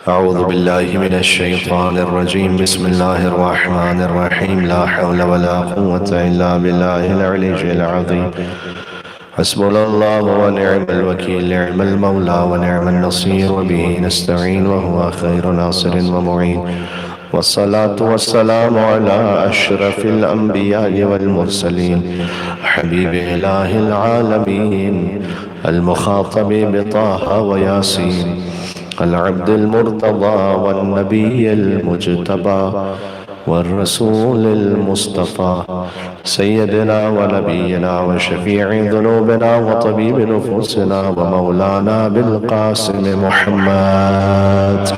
أعوذ بالله من الشيطان الرجيم بسم الله الرحمن الرحيم لا حول ولا قوة إلا بالله العلي العظيم حسبنا الله ونعم الوكيل نعم المولى ونعم النصير وبه نستعين وهو خير ناصر ومعين والصلاة والسلام على أشرف الأنبياء والمرسلين حبيب إله العالمين المخاطب بطه وياسين العبد المرتضى والنبي المجتبى والرسول المصطفى سيدنا ونبينا وشفيع ذنوبنا وطبيب نفوسنا ومولانا بالقاسم محمد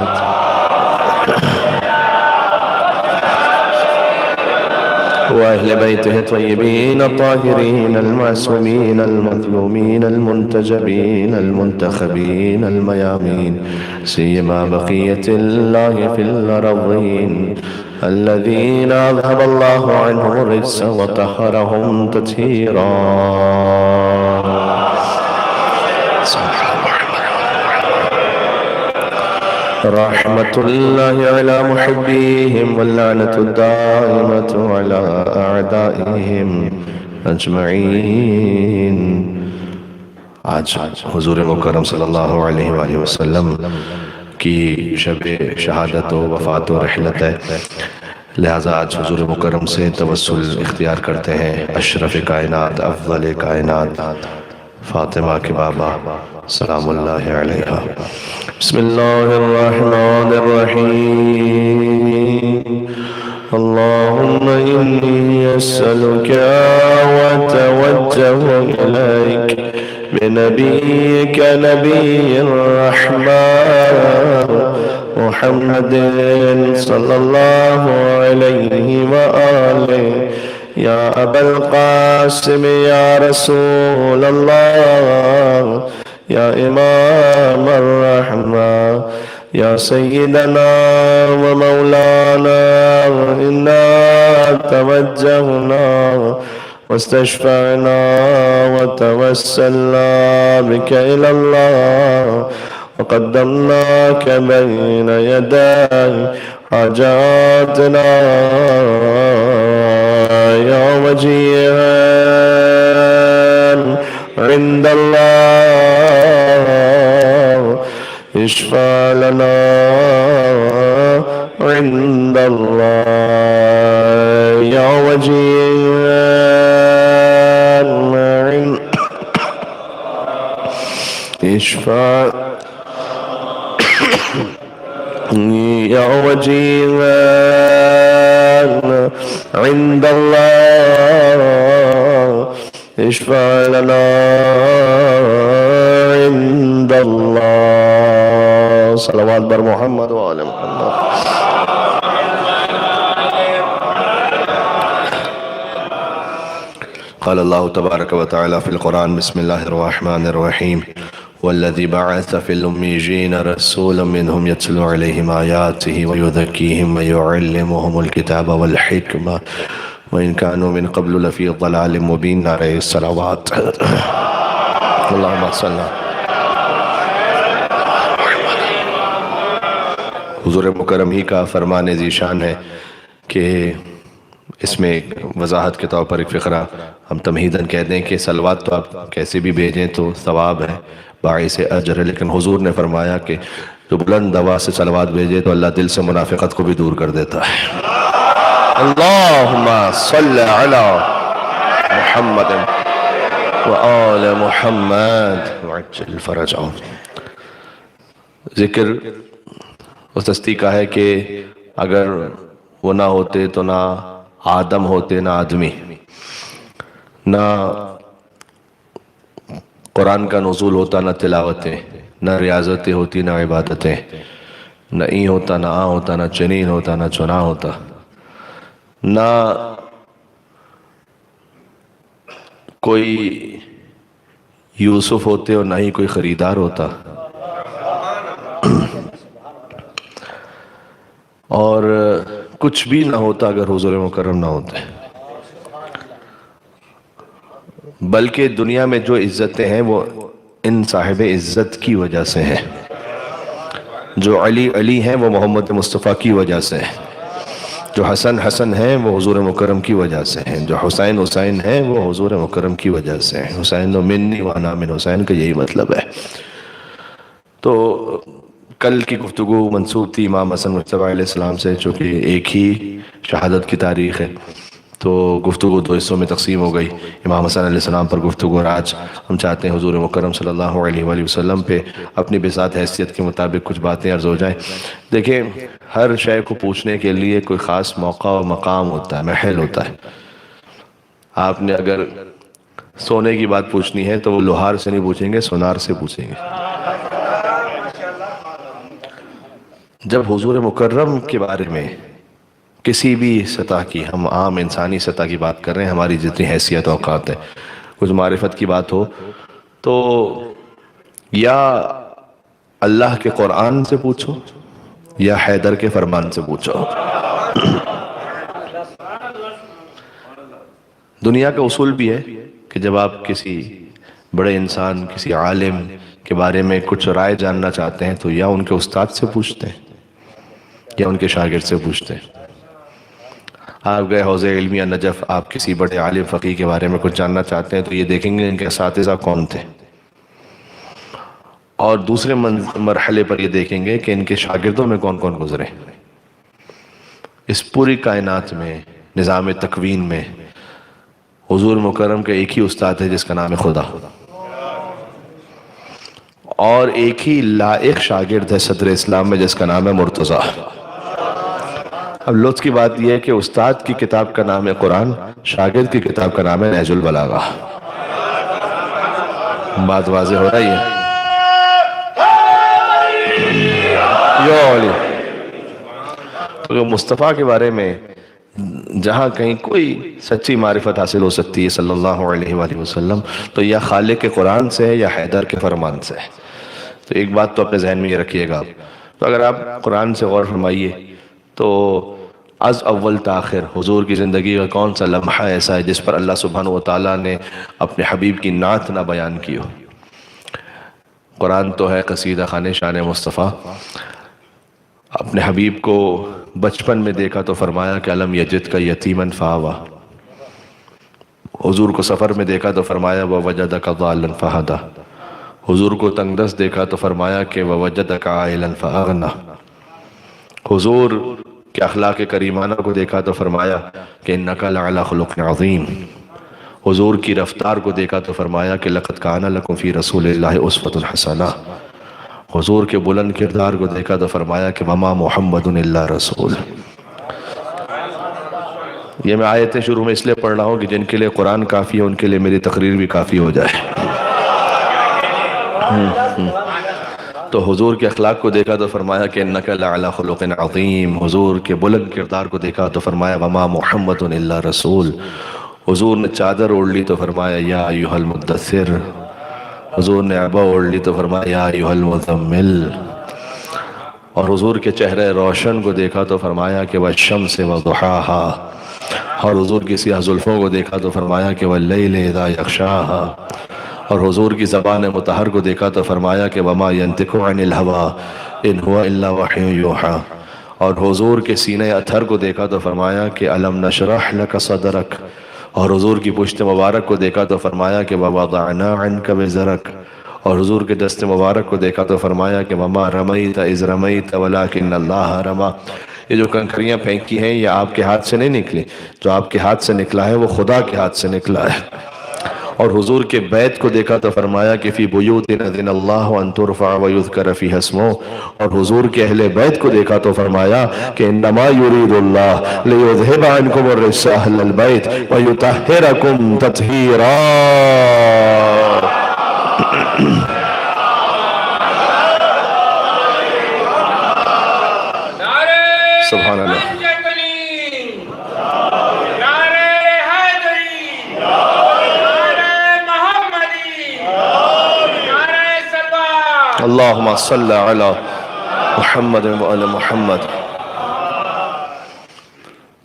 وأهل بيته الطيبين الطاهرين المعصومين المظلومين المنتجبين المنتخبين الميامين سيما بقية الله في الأرضين الذين أذهب الله عنهم الرجس وطهرهم تطهيرا رحمة الله على محبيهم واللعنة الدائمة على أعدائهم أجمعين. آج حضور مکرم صلی اللہ علیہ وآلہ وسلم کی شب شہادت و وفات و رحلت ہے، لہذا آج حضور مکرم سے توسل اختیار کرتے ہیں اشرف کائنات افضل کائنات فاطمہ کے بابا سلام اللہ علیہ. بسم اللہ الرحمن الرحیم. اللهم إني أسألك وأتوجه إليك بنبيك نبي الرحمن محمد صلى الله عليه وآله يا أبا القاسم يا رسول الله يا إمام الرحمة يا سيدنا ومولانا إنا توجهنا واستشفعنا وتوسلنا بك إلى الله وقدمناك بين يدي حاجاتنا يا وجيها عند الله اشفع لنا عند الله يا وجيها اشفع يا وجيها عند الله اشفع لنا عند الله. صلوات بر محمد وآل محمد. قال الله تبارك وتعالى في القرآن بسم الله الرحمن الرحيم والذي بعث في الأميين رسولا منهم يتلو عليهم آياته ويذكيهم ويعلمهم الكتاب والحكمة وإن كانوا من قبل لفي ضلال مبين. عليه الصلوات. اللهم صل. حضور مکرم ہی کا فرمان ذیشان ہے کہ اس میں ایک وضاحت کے طور پر ایک فقرہ ہم تمہیداً کہہ دیں کہ صلوات تو آپ کیسے بھی بھیجیں تو ثواب ہے، باعث اجر ہے، لیکن حضور نے فرمایا کہ جو بلند آواز سے صلوات بھیجے تو اللہ دل سے منافقت کو بھی دور کر دیتا ہے. اللہم صل علی محمد وآل محمد وعجل فرجهم. ذکر اس ہستی کا ہے کہ اگر وہ نہ ہوتے تو نہ آدم ہوتے نہ آدمی، نہ قرآن کا نزول ہوتا نہ تلاوتیں، نہ ریاضتیں ہوتی نہ عبادتیں، نہ این ہوتا نہ آ ہوتا نہ چنین ہوتا نہ چنا ہوتا، نہ کوئی یوسف ہوتے اور نہ ہی کوئی خریدار ہوتا، اور کچھ بھی نہ ہوتا اگر حضور مکرم نہ ہوتے. بلکہ دنیا میں جو عزتیں ہیں وہ ان صاحب عزت کی وجہ سے ہیں. جو علی علی ہیں وہ محمد مصطفیٰ کی وجہ سے ہیں، جو حسن حسن ہیں وہ حضور مکرم کی وجہ سے ہیں، جو حسین حسین ہیں وہ حضور مکرم کی وجہ سے ہیں۔ حسین منی وانا من حسین کا یہی مطلب ہے۔ تو کل کی گفتگو منسوب تھی امام حسن مجتبی علیہ السلام سے، چونکہ ایک ہی شہادت کی تاریخ ہے تو گفتگو دو حصوں میں تقسیم ہو گئی، امام حسن علیہ السلام پر گفتگو، اور آج ہم چاہتے ہیں حضور مکرم صلی اللہ علیہ وآلہ وسلم پہ اپنی بذات حیثیت کے مطابق کچھ باتیں عرض ہو جائیں۔ دیکھیں، ہر شے کو پوچھنے کے لیے کوئی خاص موقع و مقام ہوتا ہے، محل ہوتا ہے۔ آپ نے اگر سونے کی بات پوچھنی ہے تو وہ لوہار سے نہیں پوچھیں گے، سونار سے پوچھیں گے۔ جب حضور مکرم کے بارے میں کسی بھی سطح کی، ہم عام انسانی سطح کی بات کر رہے ہیں، ہماری جتنی حیثیت اوقات ہے، کچھ معرفت کی بات ہو تو یا اللہ کے قرآن سے پوچھو یا حیدر کے فرمان سے پوچھو۔ دنیا کا اصول بھی ہے کہ جب آپ کسی بڑے انسان، کسی عالم کے بارے میں کچھ رائے جاننا چاہتے ہیں تو یا ان کے استاد سے پوچھتے ہیں یا ان کے شاگرد سے پوچھتے ہیں۔ آپ گئے حوض علمیہ نجف، آپ کسی بڑے عالم فقیہ کے بارے میں کچھ جاننا چاہتے ہیں تو یہ دیکھیں گے ان کے اساتذہ کون تھے، اور دوسرے مرحلے پر یہ دیکھیں گے کہ ان کے شاگردوں میں کون کون گزرے۔ اس پوری کائنات میں، نظام تکوین میں، حضور مکرم کا ایک ہی استاد ہے جس کا نام ہے خدا، اور ایک ہی لائق شاگرد ہے صدر اسلام میں جس کا نام ہے مرتضیٰ۔ اب لطف کی بات یہ ہے کہ استاد کی کتاب کا نام ہے قرآن، شاگرد کی کتاب کا نام ہے نہج البلاغہ۔ بات واضح ہو رہی ہے؟ تو مصطفیٰ کے بارے میں جہاں کہیں کوئی سچی معرفت حاصل ہو سکتی ہے صلی اللہ علیہ وآلہ وسلم تو یا خالق کے قرآن سے ہے یا حیدر کے فرمان سے ہے۔ تو ایک بات تو اپنے ذہن میں یہ رکھیے گا، تو اگر آپ قرآن سے غور فرمائیے تو از اول تاخر حضور کی زندگی کا کون سا لمحہ ایسا ہے جس پر اللہ سبحانہ وتعالیٰ نے اپنے حبیب کی نعت نہ بیان کی ہو؟ قرآن تو ہے قصیدہ خانِ شان مصطفیٰ۔ اپنے حبیب کو بچپن میں دیکھا تو فرمایا کہ الم یجد کا یتیمن فآویٰ، حضور کو سفر میں دیکھا تو فرمایا ووجدک ضالا فہدیٰ، حضور کو تنگ دست دیکھا تو فرمایا کہ ووجدک عائلا فأغنیٰ، حضور کے اخلاق کریمانہ کو دیکھا تو فرمایا کہ انک لعلی خلق عظیم، حضور کی رفتار کو دیکھا تو فرمایا کہ لقد کان لکم فی رسول اللہ اسوۃ حسنہ، حضور کے بلند کردار کو دیکھا تو فرمایا کہ وما محمد الا رسول۔ یہ میں آیتیں شروع میں اس لیے پڑھ رہا ہوں کہ جن کے لیے قرآن کافی ہے ان کے لیے میری تقریر بھی کافی ہو جائے۔ تو حضور کے اخلاق کو دیکھا تو فرمایا کہ انک لعلی خلق عظیم، حضور کے بلند کردار کو دیکھا تو فرمایا وما محمد الا رسول، حضور نے چادر اوڑھ لی تو فرمایا یا ایھا المدثر، حضور نے عبا اوڑھ لی تو فرمایا یا ایھا المزمل، اور حضور کے چہرے روشن کو دیکھا تو فرمایا کہ والشمس وضحاہا، اور حضور کی سیاہ زلفوں کو دیکھا تو فرمایا کہ واللیل اذا یغشاہا، اور حضور کی زبان مطہر کو دیکھا تو فرمایا کہ وما ینطق عن الہوی ان هو الا وحی یوحی، اور حضور کے سینہ اطہر کو دیکھا تو فرمایا کہ الم نشرح لک صدرک، اور حضور کی پشت مبارک کو دیکھا تو فرمایا کہ ووضعنا عنک وزرک، اور حضور کے دست مبارک کو دیکھا تو فرمایا کہ وما رمیت اذ رمیت ولکن اللہ رمی۔ یہ جو کنکریاں پھینکی ہیں یہ آپ کے ہاتھ سے نہیں نکلی، جو آپ کے ہاتھ سے نکلا ہے وہ خدا کے ہاتھ سے نکلا ہے۔ اور حضور کے بیت کو دیکھا تو فرمایا کہ فی بیوت اذن اللہ ان ترفع ویذکر فیہا اسمہ، اور حضور کے اہل بیت کو دیکھا تو فرمایا کہ انما یرید اللہ لیذہب عنکم الرجس اہل البیت ویطہرکم تطہیرا۔ سبحان اللہ۔ اللہم صلی علی محمد وعلی محمد۔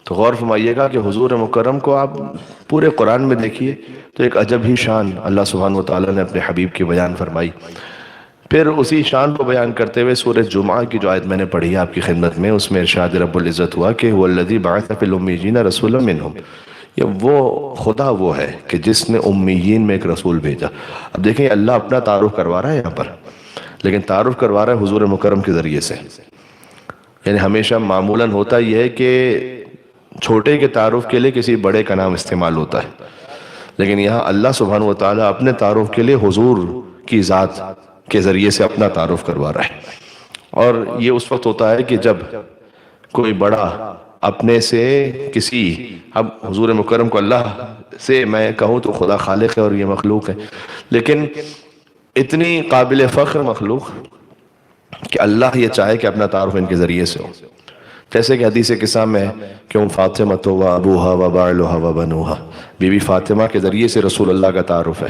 تو غور فرمائیے گا کہ حضور مکرم کو آپ پورے قرآن میں دیکھیے تو ایک عجب ہی شان اللہ سبحانہ وتعالی نے اپنے حبیب کی بیان فرمائی۔ پھر اسی شان کو بیان کرتے ہوئے سورہ جمعہ کی جو آیت میں نے پڑھی ہے آپ کی خدمت میں، اس میں ارشاد رب العزت ہوا کہ وَالَّذِي بَعَثَ فِي الْأُمِّيِّينَ رَسُولًا مِّنْهُمْ، یہ وہ خدا وہ ہے کہ جس نے امیین میں ایک رسول بھیجا۔ اب دیکھیں اللہ اپنا تعارف کروا رہا ہے یہاں پر، لیکن تعارف کروا رہا ہے حضور مکرم کے ذریعے سے۔ یعنی ہمیشہ معمولاً ہوتا یہ ہے کہ چھوٹے کے تعارف کے لیے کسی بڑے کا نام استعمال ہوتا ہے، لیکن یہاں اللہ سبحانہ وتعالیٰ اپنے تعارف کے لیے حضور کی ذات کے ذریعے سے اپنا تعارف کروا رہا ہے۔ اور یہ اس وقت ہوتا ہے کہ جب کوئی بڑا اپنے سے کسی، اب حضور مکرم کو اللہ سے میں کہوں تو خدا خالق ہے اور یہ مخلوق ہے، لیکن اتنی قابل فخر مخلوق کہ اللہ یہ چاہے کہ اپنا تعارف ان کے ذریعے سے ہو۔ جیسے کہ حدیث قصہ میں کہ فاطمہ تو و ابوہا و بعلہا و بنوہا، بی بی فاطمہ کے ذریعے سے رسول اللہ کا تعارف ہے،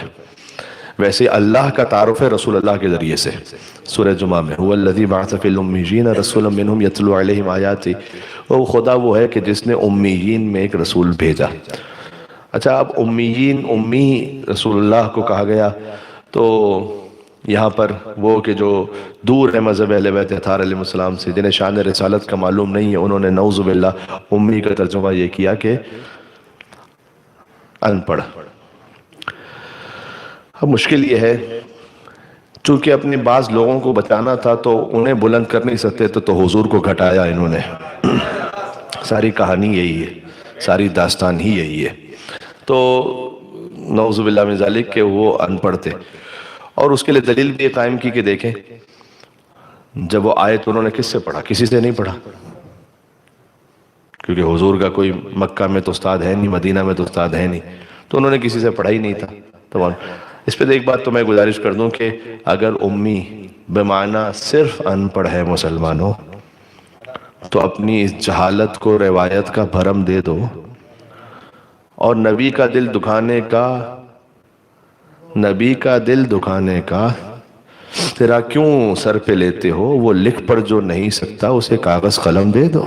ویسے اللہ کا تعارف ہے رسول اللہ کے ذریعے سے۔ سورہ جمعہ میں هو الذی بعث فی الأمیین رسولا منہم یتلو علیہم آیاتی، وہ خدا وہ ہے کہ جس نے امیین میں ایک رسول بھیجا۔ اچھا اب امیین، امی رسول اللہ کو کہا گیا، تو یہاں پر وہ کہ جو دور ہے مذہب اہل بیت اطہار علیہ السلام سے، جنہیں شان رسالت کا معلوم نہیں ہے، انہوں نے نعوذ باللہ امی کا ترجمہ یہ کیا کہ ان پڑھ۔ اب مشکل یہ ہے چونکہ اپنی بعض لوگوں کو بچانا تھا تو انہیں بلند کر نہیں سکتے تو حضور کو گھٹایا انہوں نے۔ ساری کہانی یہی ہے، ساری داستان ہی یہی ہے۔ تو نعوذ باللہ من ذالک کہ وہ ان پڑھ تھے، اور اس کے لیے دلیل بھی قائم کی کہ دیکھیں جب وہ آئے تو انہوں نے کس سے پڑھا؟ کسی سے نہیں پڑھا، کیونکہ حضور کا کوئی مکہ میں تو استاد ہے نہیں، مدینہ میں تو استاد ہے نہیں، تو انہوں نے کسی سے پڑھا ہی نہیں تھا۔ تو اس پہ ایک بات تو میں گزارش کر دوں کہ اگر امی بمعنی صرف ان پڑھ ہے مسلمانوں، تو اپنی اس جہالت کو روایت کا بھرم دے دو، اور نبی کا دل دکھانے کا تیرا کیوں سر پہ لیتے ہو؟ وہ لکھ پڑھ جو نہیں سکتا اسے کاغذ قلم دے دو۔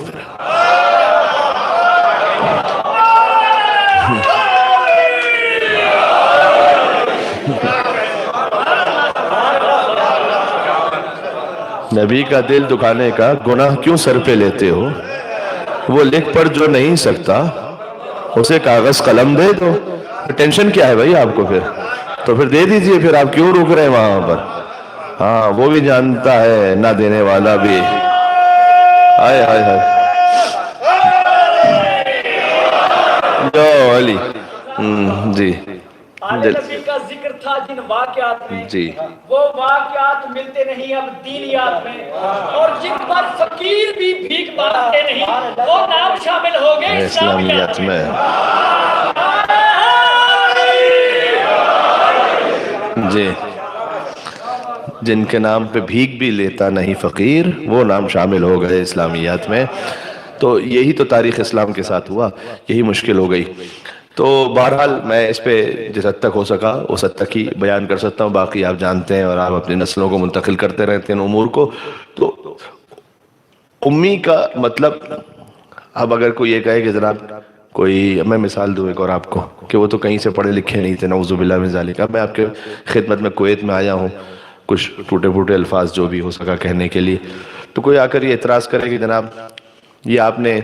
نبی کا دل دکھانے کا گناہ کیوں سر پہ لیتے ہو؟ وہ لکھ پڑھ جو نہیں سکتا اسے کاغذ قلم دے دو۔ ٹینشن کیا ہے بھائی آپ کو؟ پھر دے دیجئے، پھر آپ کیوں رک رہے ہیں وہاں پر؟ ہاں وہ بھی جانتا ہے نہ دینے والا بھی۔ آئے آئے آئے جو علی جی نبی کا ذکر تھا جن واقعات میں، جی وہ واقعات ملتے نہیں اب دینیات میں، اور جن پر فقیر بھی بھیک مانگتے نہیں وہ نام شامل ہو گئے اسلامیات میں۔ جی جن کے نام پہ بھیک بھی لیتا نہیں فقیر، وہ نام شامل ہو گئے اسلامیات میں۔ تو یہی تو تاریخ اسلام کے ساتھ ہوا، یہی مشکل ہو گئی۔ تو بہرحال میں اس پہ جس حد تک ہو سکا اس حد تک ہی بیان کر سکتا ہوں، باقی آپ جانتے ہیں اور آپ اپنی نسلوں کو منتقل کرتے رہتے ہیں امور کو۔ تو امی کا مطلب، اب اگر کوئی یہ کہے کہ جناب کوئی، میں مثال دوں ایک اور آپ کو کہ وہ تو کہیں سے پڑھے لکھے نہیں تھے، نعوذ باللہ من ذالک۔ اب میں آپ کے خدمت میں کویت میں آیا ہوں، کچھ ٹوٹے پھوٹے الفاظ جو بھی ہو سکا کہنے کے لیے، تو کوئی آ کر یہ اعتراض کرے کہ جناب یہ آپ نے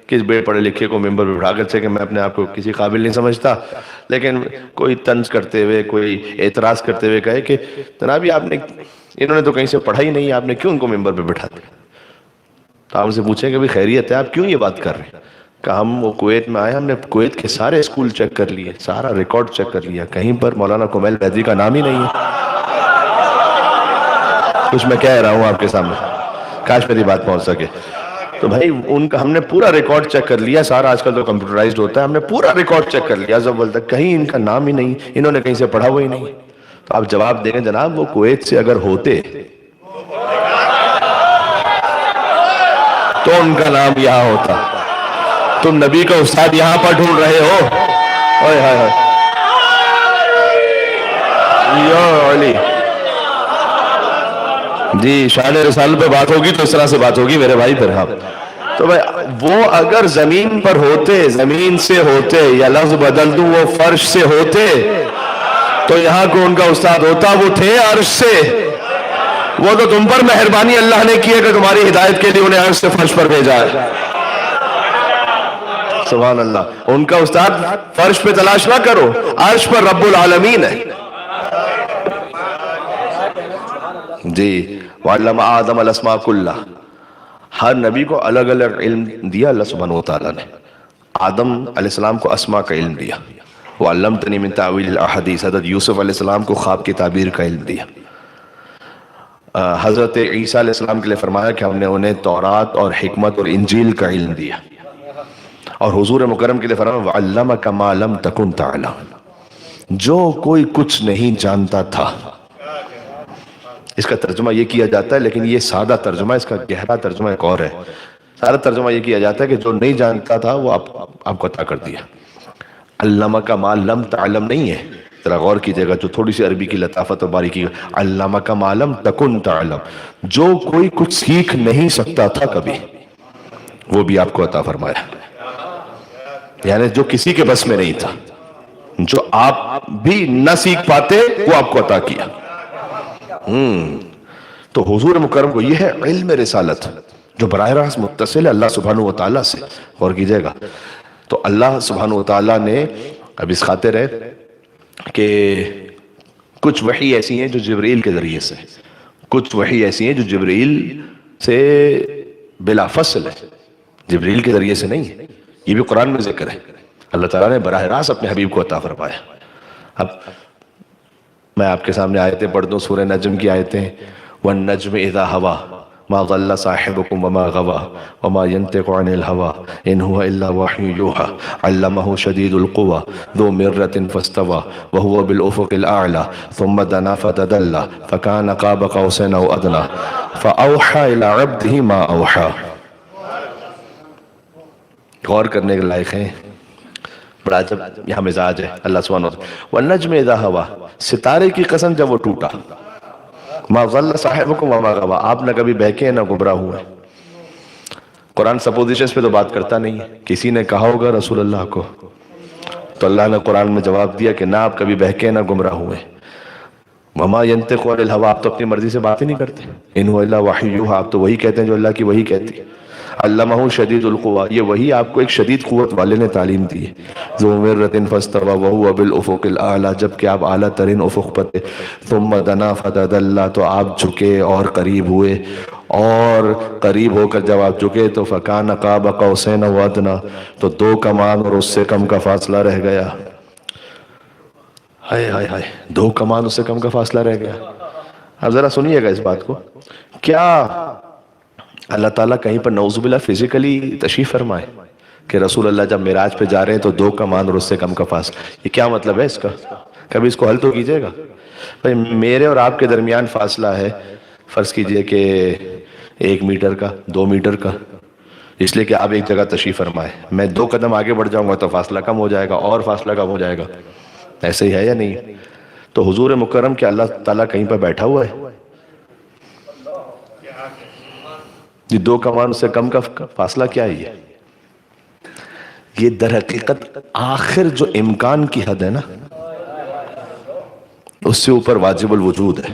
کس بے پڑھے لکھے کو ممبر پہ بٹھا کر، کہ میں اپنے آپ کو کسی قابل نہیں سمجھتا، لیکن کوئی طنز کرتے ہوئے، کوئی اعتراض کرتے ہوئے کہے کہ جناب یہ آپ نے، انہوں نے تو کہیں سے پڑھا ہی نہیں، آپ نے کیوں ان کو ممبر پہ بٹھا دیا؟ تو آپ ان سے پوچھیں کہ بھی خیریت ہے، آپ کیوں یہ بات کر رہے ہیں؟ کہ ہم وہ کویت میں آئے، ہم نے کویت کے سارے اسکول چیک کر لیے، سارا ریکارڈ چیک کر لیا، کہیں پر مولانا کمیل بیدری کا نام ہی نہیں ہے۔ کچھ میں کہہ رہا ہوں آپ کے سامنے، کاش میری بات پہنچ سکے۔ تو بھائی ان کا ہم نے پورا ریکارڈ چیک کر لیا، سارا آج کل تو کمپیوٹرائزڈ ہوتا ہے، ہم نے پورا ریکارڈ چیک کر لیا اول تک، کہیں ان کا نام ہی نہیں، انہوں نے کہیں سے پڑھا ہوا ہی نہیں۔ تو آپ جواب دیں گے جناب وہ کویت سے اگر ہوتے تو ان کا نام یہاں ہوتا، تم نبی کا استاد یہاں پر ڈھونڈ رہے ہو۔ اوئے ہائے ہائے یا علی جی، شان رسالت پہ بات ہوگی تو اس طرح سے بات ہوگی میرے بھائی۔ پھر ہاں تو بھائی وہ اگر زمین پر ہوتے، زمین سے ہوتے، یا لفظ بدل دوں وہ فرش سے ہوتے، تو یہاں کو ان کا استاد ہوتا، وہ تھے عرش سے۔ وہ تو تم پر مہربانی اللہ نے کی ہے کہ تمہاری ہدایت کے لیے انہیں عرش سے فرش پر بھیجا ہے. سبحان اللہ. ان کا استاد فرش پہ تلاش نہ کرو، عرش پر رب العالمین ہے. جی. وعلم آدم الاسماء کلھا. ہر نبی کو الگ الگ علم دیا اللہ سبحانہ وتعالیٰ نے. آدم علیہ السلام کو اسماء کا علم دیا. وعلمتنی من تعویل الاحادیث. حضرت یوسف علیہ السلام کو خواب کی تعبیر کا علم دیا. حضرت عیسیٰ علیہ السلام کے لیے فرمایا کہ ہم نے انہیں تورات اور حکمت اور انجیل کا علم دیا. اور حضور مکرم کے لیے فرمایا وعلمک ما لم تکن تعلم. جو کوئی کچھ نہیں جانتا تھا. اس کا ترجمہ یہ کیا جاتا ہے، لیکن یہ سادہ ترجمہ، اس کا گہرا ترجمہ ایک اور ہے. سادہ ترجمہ یہ کیا جاتا ہے کہ جو نہیں جانتا تھا وہ آپ کو عطا کر دیا. علمک ما لم تعلم نہیں ہے. ذرا غور کیجئے گا جو تھوڑی سی عربی کی لطافت اور باریکی. علمک ما لم تکن تعلم. جو کوئی کچھ سیکھ نہیں سکتا تھا کبھی، وہ بھی آپ کو عطا فرمایا. یعنی جو کسی کے بس میں نہیں تھا، جو آپ بھی نہ سیکھ پاتے، وہ آپ کو عطا کیا. تو حضور مکرم کو یہ ہے علم رسالت جو براہ راست متصل ہے اللہ سبحانہ وتعالیٰ سے. غور کیجئے گا. تو اللہ سبحانہ وتعالیٰ نے اب اس خاطر ہے کہ کچھ وحی ایسی ہیں جو جبرائیل کے ذریعے سے، کچھ وحی ایسی ہیں جو جبرائیل سے بلا فصل ہے، جبرائیل کے ذریعے سے نہیں ہے. یہ بھی قرآن میں ذکر ہے. اللہ تعالیٰ نے براہ راست اپنے حبیب کو عطا فرمایا. اب میں آپ کے سامنے آیتیں پڑھ دوں. سورہ نجم کی آیتیں. وَالنَّجْمِ إِذَا هَوَى مَا ضَلَّ صَاحِبُكُمْ وَمَا غَوَى وَمَا يَنْطِقُ عَنِ الْهَوَى إِنْ هُوَ إِلَّا وَحْيٌ يُوحَىٰ عَلَّمَهُ شَدِيدُ الْقُوَىٰ ذُو مِرَّةٍ فَاسْتَوَىٰ وَهُوَ بِالْأُفُقِ الْأَعْلَىٰ ثُمَّ دَنَا فَتَدَلَّىٰ فَكَانَ قَابَ قَوْسَيْنِ أَوْ أَدْنَىٰ فَأَوْحَىٰ إِلَىٰ عَبْدِهِ مَا أَوْحَىٰ. غور کرنے کے لائق ہیں. بڑا عجب یہاں مزاج ہے اللہ سبحانہ وتعالیٰ. وَالنَّجْمِ إِذَا هَوَىٰ. ستارے کی قسم جب وہ ٹوٹا. ما ضل صاحبکم وما غویٰ. آپ نہ کبھی بہکے نہ گمراہ ہوئے. قرآن سپوزیشنز پہ تو بات کرتا نہیں ہے. کسی نے کہا ہوگا رسول اللہ کو تو اللہ نے قرآن میں جواب دیا کہ نہ آپ کبھی بہکے نہ گمراہ ہوئے. وما ينطق عن الهوى. آپ تو اپنی مرضی سے بات ہی نہیں کرتے. ان هو الا وحی یوحیٰ. آپ تو وہی کہتے ہیں جو اللہ کی وہی کہتی ہے. علمہ شدید القویٰ. یہ وہی آپ کو ایک شدید قوت والے نے تعلیم دی ہے. ذو مرۃ فاستویٰ وہو بالافق الاعلیٰ. جبکہ آپ اعلیٰ ترین افق پر تھے. ثم دنا فتدلی. تو آپ جھکے اور قریب ہوئے، اور قریب ہو کر جب آپ جھکے تو فکان قاب قوسین او ادنیٰ. تو دو کمان اور اس سے کم کا فاصلہ رہ گیا. ہائے ہائے ہائے. دو کمان اس سے کم کا فاصلہ رہ گیا. اب ذرا سنیے گا اس بات کو. کیا اللہ تعالیٰ کہیں پر نعوذ باللہ فزیکلی تشریف فرمائے کہ رسول اللہ جب معراج پہ جا رہے ہیں تو دو کمان اور اس سے کم کا فاصلہ؟ یہ کیا مطلب ہے اس کا؟ کبھی اس کو حل تو کیجئے گا. بھائی میرے اور آپ کے درمیان فاصلہ ہے فرض کیجئے کہ 1 میٹر کا، 2 میٹر کا. اس لیے کہ آپ ایک جگہ تشریف فرمائے، میں 2 قدم آگے بڑھ جاؤں گا تو فاصلہ کم ہو جائے گا، اور فاصلہ کم ہو جائے گا. ایسے ہی ہے یا نہیں؟ تو حضور مکرم کہ اللہ تعالیٰ کہیں پر بیٹھا ہوا ہے؟ یہ 2 کمان سے کم کا فاصلہ کیا ہے؟ یہ در حقیقت آخر جو امکان کی حد ہے نا، اس سے اوپر واجب الوجود ہے.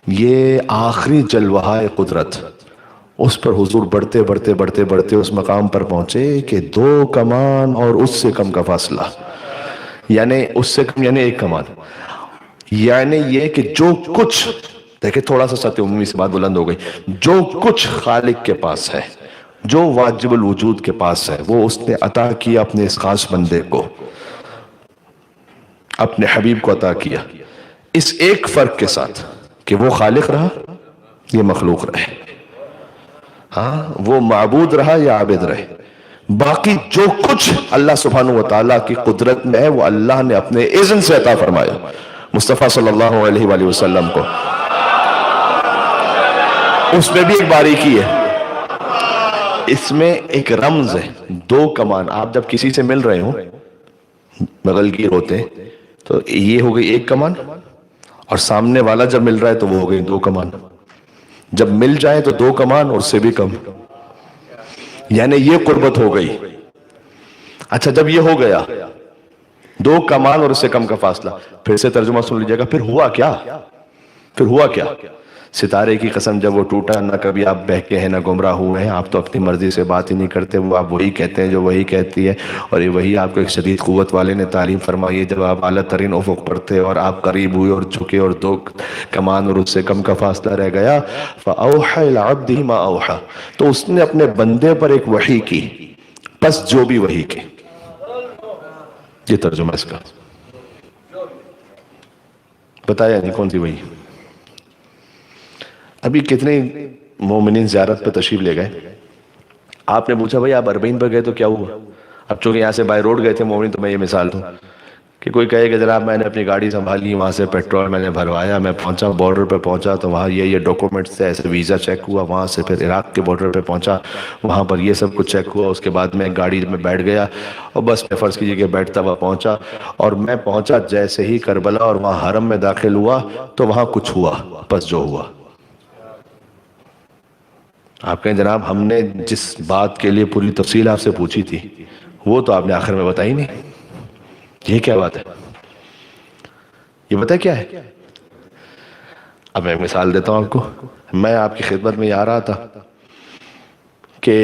یہ آخری جلوہ قدرت، اس پر حضور بڑھتے بڑھتے بڑھتے بڑھتے اس مقام پر پہنچے کہ 2 کمان اور اس سے کم کا فاصلہ. یعنی اس سے کم یعنی 1 کمان. یعنی یہ کہ جو کچھ، دیکھیں تھوڑا سا سطح عمومی سے بات بلند ہو گئی، جو کچھ خالق کے پاس ہے، جو واجب الوجود کے پاس ہے، وہ اس نے عطا کیا اپنے اس خاص بندے کو، اپنے حبیب کو عطا کیا. اس ایک فرق کے ساتھ کہ وہ خالق رہا، یہ مخلوق رہے. ہاں، وہ معبود رہا یا عابد رہے. باقی جو کچھ اللہ سبحانہ وتعالیٰ کی قدرت میں ہے وہ اللہ نے اپنے اذن سے عطا فرمایا مصطفیٰ صلی اللہ علیہ وآلہ وسلم کو. اس میں بھی ایک باریکی ہے، اس میں ایک رمز ہے. 2 کمان، آپ جب کسی سے مل رہے ہوں، بغل گیر ہوتے ہیں، تو یہ ہو گئی 1 کمان، اور سامنے والا جب مل رہا ہے تو وہ ہو گئی 2 کمان. جب مل جائے تو 2 کمان اور اس سے بھی کم، یعنی یہ قربت ہو گئی. اچھا جب یہ ہو گیا 2 کمان اور اس سے کم کا فاصلہ، پھر سے ترجمہ سن لیجئے گا. پھر ہوا کیا؟ پھر ہوا کیا؟ ستارے کی قسم جب وہ ٹوٹا، نہ کبھی آپ بہکے ہیں نہ گمراہ ہوئے ہیں، آپ تو اپنی مرضی سے بات ہی نہیں کرتے، وہ آپ وہی کہتے ہیں جو وہی کہتی ہے، اور یہ وہی آپ کو ایک شدید قوت والے نے تعلیم فرمائی ہے جب آپ اعلیٰ ترین افق پر تھے اور آپ قریب ہوئے اور جھکے اور 2 کمان اور اس سے کم کا فاصلہ رہ گیا، فَأَوْحَى إِلَىٰ عَبْدِهِ مَا أَوْحَى، تو اس نے اپنے بندے پر ایک وحی کی، پس جو بھی وحی کی۔ یہ ترجمہ اس کا بتایا نہیں کون سی وحی۔ ابھی کتنے مومنین زیارت پہ تشریف لے گئے، آپ نے پوچھا بھائی آپ اربعین پہ گئے تو کیا ہوا؟ اب چونکہ یہاں سے بائی روڈ گئے تھے مومنین، تو میں یہ مثال دوں کہ کوئی کہے کہ جناب میں نے اپنی گاڑی سنبھالی، وہاں سے پیٹرول میں نے بھروایا، میں پہنچا بارڈر پہ پہنچا تو وہاں یہ ڈاکومنٹس تھے، ایسے ویزا چیک ہوا، وہاں سے پھر عراق کے بارڈر پہ پہنچا، وہاں پر یہ سب کچھ چیک ہوا، اس کے بعد میں گاڑی میں بیٹھ گیا اور بس میں فرض کیجئے کہ بیٹھتا ہوا پہنچا، اور میں پہنچا جیسے ہی کربلا اور وہاں حرم میں داخل ہوا تو وہاں کچھ ہوا، بس جو ہوا۔ آپ کہیں جناب ہم نے جس بات کے لیے پوری تفصیل آپ سے پوچھی تھی وہ تو آپ نے آخر میں بتائی نہیں، یہ کیا بات ہے؟ یہ بتائے کیا ہے؟ اب میں مثال دیتا ہوں آپ کو۔ میں آپ کی خدمت میں یہ آ رہا تھا کہ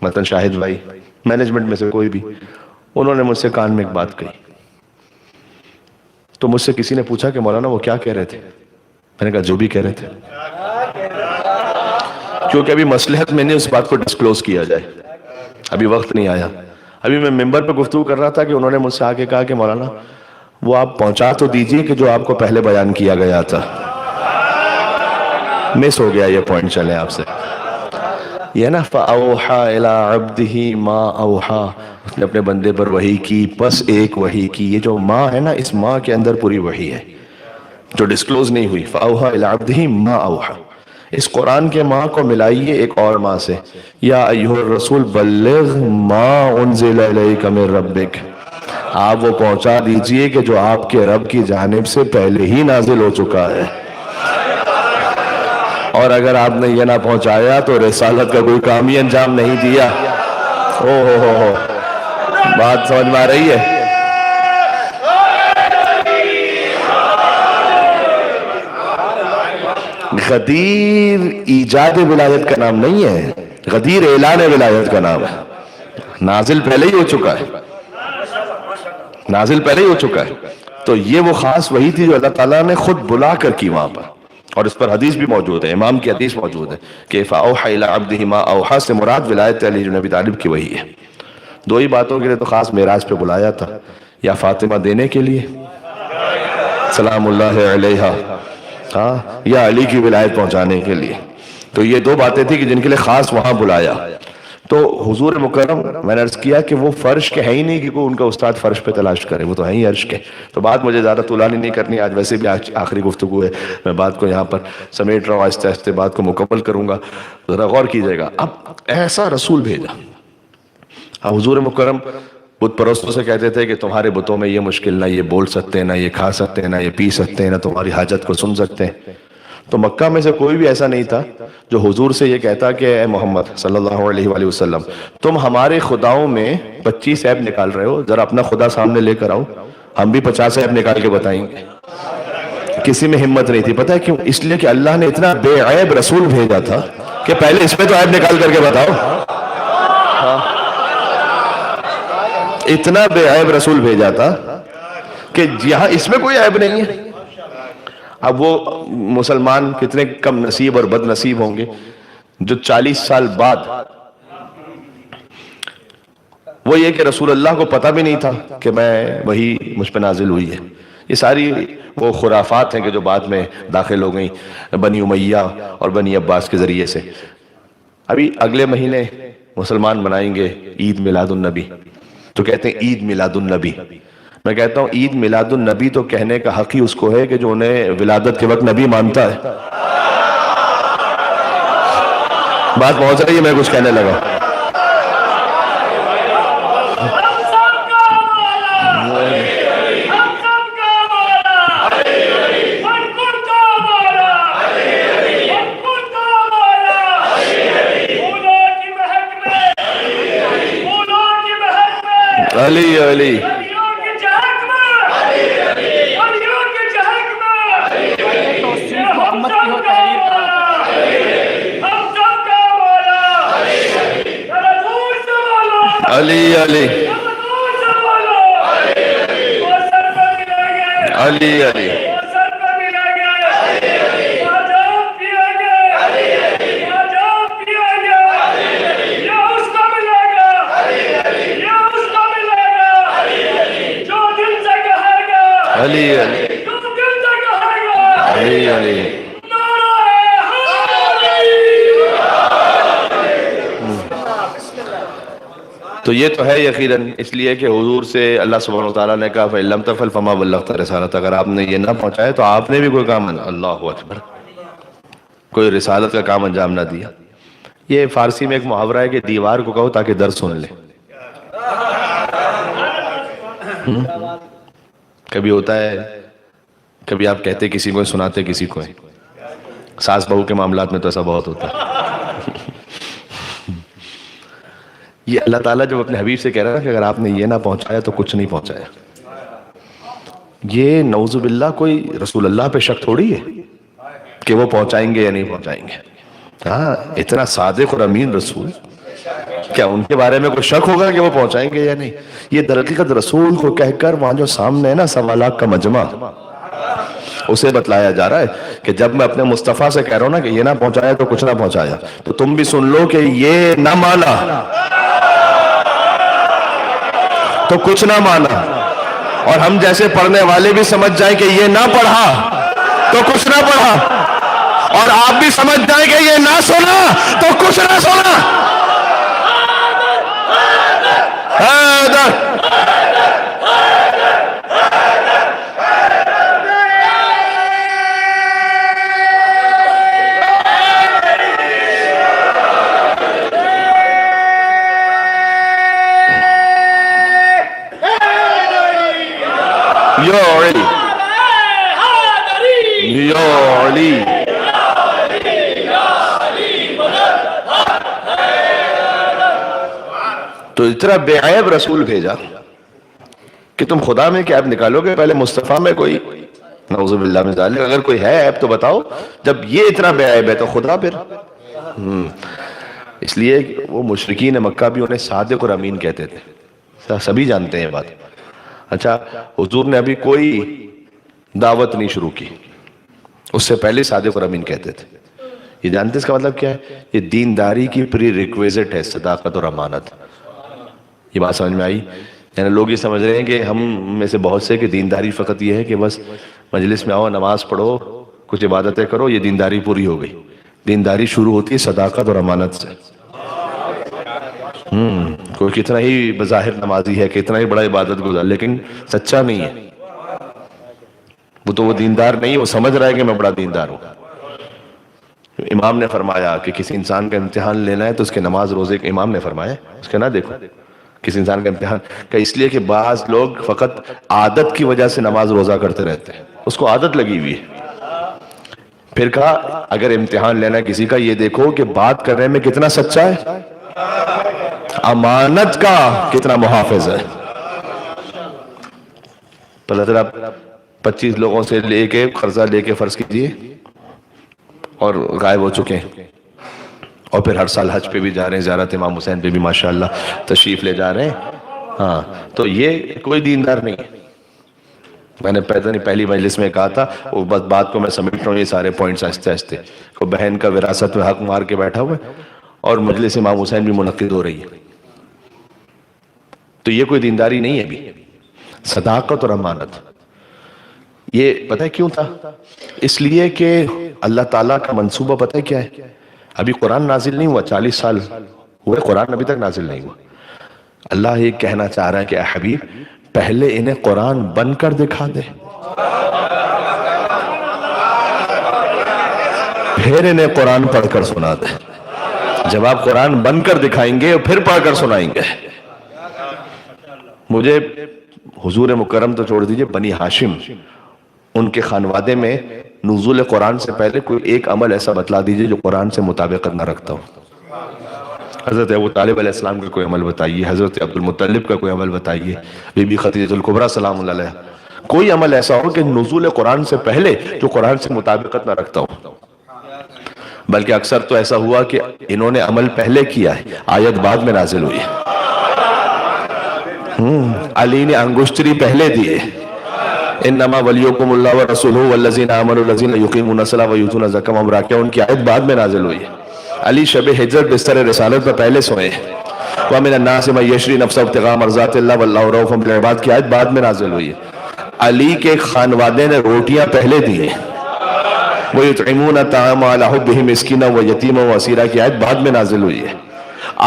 مثلا شاہد بھائی، مینجمنٹ میں سے کوئی بھی، انہوں نے مجھ سے کان میں ایک بات کہی، تو مجھ سے کسی نے پوچھا کہ مولانا وہ کیا کہہ رہے تھے؟ میں نے کہا جو بھی کہہ رہے تھے، کیونکہ ابھی مصلحت میں نے اس بات کو ڈسکلوز کیا جائے، ابھی وقت نہیں آیا۔ ابھی میں ممبر پہ گفتگو کر رہا تھا کہ انہوں نے مجھ سے آ کے کہا کہ مولانا وہ آپ پہنچا تو دیجئے کہ جو آپ کو پہلے بیان کیا گیا تھا، مس ہو گیا یہ پوائنٹ، چلیں آپ سے یہ نا فَأَوْحَى إِلَىٰ عَبْدِهِ مَا أَوْحَى، اس نے اپنے بندے پر وحی کی، پس ایک وحی کی۔ یہ جو ماں ہے نا، اس ماں کے اندر پوری وحی ہے جو ڈسکلوز نہیں ہوئی۔ فَأَوْحَى إِلَىٰ عَبْدِهِ مَا أَوْحَى، اس قرآن کے ماں کو ملائیے ایک اور ماں سے، یا ایھا الرسول بلغ ما انزل الیک من ربک، آپ وہ پہنچا دیجئے کہ جو آپ کے رب کی جانب سے پہلے ہی نازل ہو چکا ہے، اور اگر آپ نے یہ نہ پہنچایا تو رسالت کا کوئی کام ہی انجام نہیں دیا۔ او ہو بات سمجھ میں آ رہی ہے؟ غدیر ایجاد ولایت کا نام نہیں ہے، غدیر اعلان ولایت کا نام ہے۔ نازل پہلے ہی ہو چکا ہے، نازل پہلے ہی ہو چکا ہے۔ تو یہ وہ خاص وحی تھی جو اللہ تعالیٰ نے خود بلا کر کی وہاں پر، اور اس پر حدیث بھی موجود ہے، امام کی حدیث موجود ہے کہ فَأَوْحَى إِلَىٰ عَبْدِهِ مَا أَوْحَى سے مراد ولایت علی بن ابی طالب کی وحی ہے۔ دو ہی باتوں کے لیے تو خاص معراج پہ بلایا تھا، یا فاطمہ دینے کے لیے سلام اللہ علیہا، یا علی کی ولایت پہنچانے کے لیے۔ تو یہ دو باتیں تھی کہ جن کے لیے خاص وہاں بلایا۔ تو حضور مکرم، میں نے عرض کیا کہ وہ فرش کے ہیں ہی نہیں کہ کوئی ان کا استاد فرش پہ تلاش کرے، وہ تو ہیں ہی عرش کے۔ تو بات مجھے زیادہ طولانی نہیں کرنی، آج ویسے بھی آخری گفتگو ہے، میں بات کو یہاں پر سمیٹ رہا ہوں، آہستہ آہستہ بات کو مکمل کروں گا، ذرا غور کیجئے گا۔ اب ایسا رسول بھیجا، اب حضور مکرم بت پرستوں سے کہتے تھے کہ تمہارے بتوں میں یہ مشکل، نہ یہ بول سکتے ہیں، نہ یہ کھا سکتے ہیں، نہ یہ پی سکتے ہیں، نہ تمہاری حاجت کو سن سکتے ہیں۔ تو مکہ میں سے کوئی بھی ایسا نہیں تھا جو حضور سے یہ کہتا کہ اے محمد صلی اللہ علیہ وآلہ وسلم، تم ہمارے خداؤں میں 25 عیب نکال رہے ہو، ذرا اپنا خدا سامنے لے کر آؤ، ہم بھی 50 عیب نکال کے بتائیں گے۔ کسی میں ہمت نہیں تھی، پتہ ہے کیوں؟ اس لیے کہ اللہ نے اتنا بے عیب رسول بھیجا تھا کہ پہلے اس میں تو عیب نکال کر کے بتاؤ۔ اتنا بے عیب رسول بھیجا تھا کہ یہاں اس میں کوئی عیب نہیں ہے۔ اب وہ مسلمان کتنے کم نصیب اور بد نصیب ہوں گے جو 40 سال بعد، وہ یہ کہ رسول اللہ کو پتہ بھی نہیں تھا کہ میں وہی مجھ پہ نازل ہوئی ہے۔ یہ ساری وہ خرافات ہیں کہ جو بعد میں داخل ہو گئیں بنی امیہ اور بنی عباس کے ذریعے سے۔ ابھی اگلے مہینے مسلمان منائیں گے عید میلاد النبی، تو کہتے ہیں عید میلاد النبی۔ میں کہتا ہوں عید میلاد النبی تو کہنے کا حق ہی اس کو ہے کہ جو انہیں ولادت کے وقت نبی مانتا ہے۔ بات پہنچ رہی ہے، میں کچھ کہنے لگا۔ علی علی علی علی علی علی علی علی علی علی. تو یہ تو ہے یقیناً اس لیے کہ حضور سے اللہ سبحانہ وتعالیٰ نے کہا فَإِن لَمْ تَفْعَلْ فَمَا بَلَّغْتَ رِسَالَتَهُ، اگر آپ نے یہ نہ پہنچایا تو آپ نے بھی کوئی کام، اللہ اکبر، کوئی رسالت کا کام انجام نہ دیا. یہ فارسی میں ایک محاورہ ہے کہ دیوار کو کہو تاکہ در سن لے. کبھی ہوتا ہے، کبھی آپ کہتے کسی کو سناتے کسی کو. ساس بہو کے معاملات میں تو ایسا بہت ہوتا ہے. یہ اللہ تعالیٰ جب اپنے حبیب سے کہہ رہا ہے کہ اگر آپ نے یہ نہ پہنچایا تو کچھ نہیں پہنچایا. یہ نعوذ باللہ کوئی رسول اللہ پہ شک تھوڑی ہے کہ وہ پہنچائیں گے یا نہیں پہنچائیں گے. ہاں، اتنا صادق اور امین رسول، کیا ان کے بارے میں کوئی شک ہوگا کہ وہ پہنچائیں گے یا نہیں؟ یہ در حقیقت رسول کو کہہ کر وہاں جو سامنے ہے نا سوالات کا مجمع، اسے بتلایا جا رہا ہے کہ جب میں اپنے مصطفیٰ سے کہہ رہا ہوں نا کہ یہ نہ پہنچایا تو کچھ نہ پہنچایا، تو تم بھی سن لو کہ یہ نہ مانا تو کچھ نہ مانا، اور ہم جیسے پڑھنے والے بھی سمجھ جائیں کہ یہ نہ پڑھا تو کچھ نہ پڑھا، اور آپ بھی سمجھ جائیں کہ یہ نہ سنا تو کچھ نہ سنا. تو اتنا بے عیب رسول بھیجا کہ تم خدا میں کیا عیب نکالو گے؟ پہلے مصطفیٰ میں کوئی نعوذ باللہ من ذالک اگر کوئی ہے عیب تو بتاؤ. جب یہ اتنا بے عیب ہے تو خدا پھر. اس لیے وہ مشرکین مکہ بھی انہیں صادق اور امین کہتے تھے، سبھی جانتے ہیں یہ بات. اچھا، حضور نے ابھی کوئی دعوت نہیں شروع کی، اس سے پہلے صادق اور امین کہتے تھے. یہ جانتے اس کا مطلب کیا ہے؟ یہ دینداری کی پری ریکویزٹ ہے، صداقت اور امانت. یہ بات سمجھ میں آئی؟ یعنی لوگ یہ سمجھ رہے ہیں کہ ہم میں سے بہت سے کہ دینداری فقط یہ ہے کہ بس مجلس میں آؤ، نماز پڑھو، کچھ عبادتیں کرو، یہ دینداری پوری ہو گئی. دینداری شروع ہوتی ہے صداقت اور امانت سے. کوئی کتنا ہی بظاہر نمازی ہے، کتنا ہی بڑا عبادت گزار، لیکن سچا نہیں ہے، وہ دیندار نہیں، وہ سمجھ رہا ہے کہ میں بڑا دیندار ہوں. امام نے فرمایا کہ کسی انسان کا امتحان لینا ہے تو اس کے نماز روزے کے، امام نے فرمایا اس کے نہ دیکھو کسی انسان کا امتحان کہ اس لیے کہ بعض لوگ فقط عادت کی وجہ سے نماز روزہ کرتے رہتے ہیں، اس کو عادت لگی ہوئی ہے. پھر کہا اگر امتحان لینا ہے کسی کا، یہ دیکھو کہ بات کرنے میں کتنا سچا ہے، امانت کا کتنا محافظ ہے. پتہ چلا 25 لوگوں سے لے کے قرضہ لے کے فرض کیجئے اور غائب ہو چکے ہیں، اور پھر ہر سال حج پہ بھی جا رہے ہیں، زیارت امام حسین پہ بھی ماشاءاللہ تشریف لے جا رہے ہیں. ہاں، تو یہ کوئی دیندار نہیں ہے. میں نے پہلی مجلس میں کہا تھا، وہ بس بات کو میں سمیٹ رہا ہوں، یہ سارے پوائنٹس آہستہ آہستہ. کو بہن کا وراثت میں حق مار کے بیٹھا ہوا ہے اور مجلس امام حسین بھی منعقد ہو رہی ہے. تو یہ کوئی دینداری نہیں ہے ابھی، صداقت اور امانت. یہ پتہ ہے کیوں تھا؟ اس لیے کہ اللہ تعالیٰ کا منصوبہ پتہ ہے کیا ہے؟ ابھی قرآن نازل نہیں ہوا، 40 سال ہوئے قرآن ابھی تک نازل نہیں ہوا. اللہ یہ کہنا چاہ رہا ہے کہ اے حبیب پہلے انہیں قرآن بن کر دکھا دے، پھر انہیں قرآن پڑھ کر سنا دے. جب آپ قرآن بن کر دکھائیں گے پھر پڑھ کر سنائیں گے. مجھے حضور مکرم تو چھوڑ دیجئے، بنی ہاشم ان کے خانوادے میں نزول قرآن سے پہلے کوئی ایک عمل ایسا بتلا دیجئے جو قرآن سے مطابقت نہ رکھتا ہو. حضرت ابو طالب علیہ السلام کا کوئی عمل بتائیے، حضرت عبد المطلب کا کوئی عمل بتائیے، بی بی خدیجہ الکبریٰ سلام اللہ علیہ، کوئی عمل ایسا ہو کہ نزول قرآن سے پہلے جو قرآن سے مطابقت نہ رکھتا ہو. بلکہ اکثر تو ایسا ہوا کہ انہوں نے عمل پہلے کیا ہے، آیت بعد میں نازل ہوئی ہے. علی نے انگشتری پہلے دیے، انما ولیکم اللہ ورسولہ والذین آمنوا الذین یقیمون الصلاۃ ویؤتون الزکاۃ وهم راکعون، ان کی آیت بعد میں نازل ہوئی ہے۔ علی شب ہجرت بستر رسالت پر پہلے سوئے۔ ومن الناس من یشری نفسہ ابتغاء مرضات اللہ واللہ رؤوف بالعباد کی آیت بعد میں نازل ہوئی ہے۔ علی کے خانوادے نے روٹیاں پہلے دی ہیں۔ وَيُطْعِمُونَ الطَّعَامَ عَلَىٰ حُبِّهِ مِسْكِينًا وَيَتِيمًا وَأَسِيرًا کی آیت بعد میں نازل ہوئی ہے۔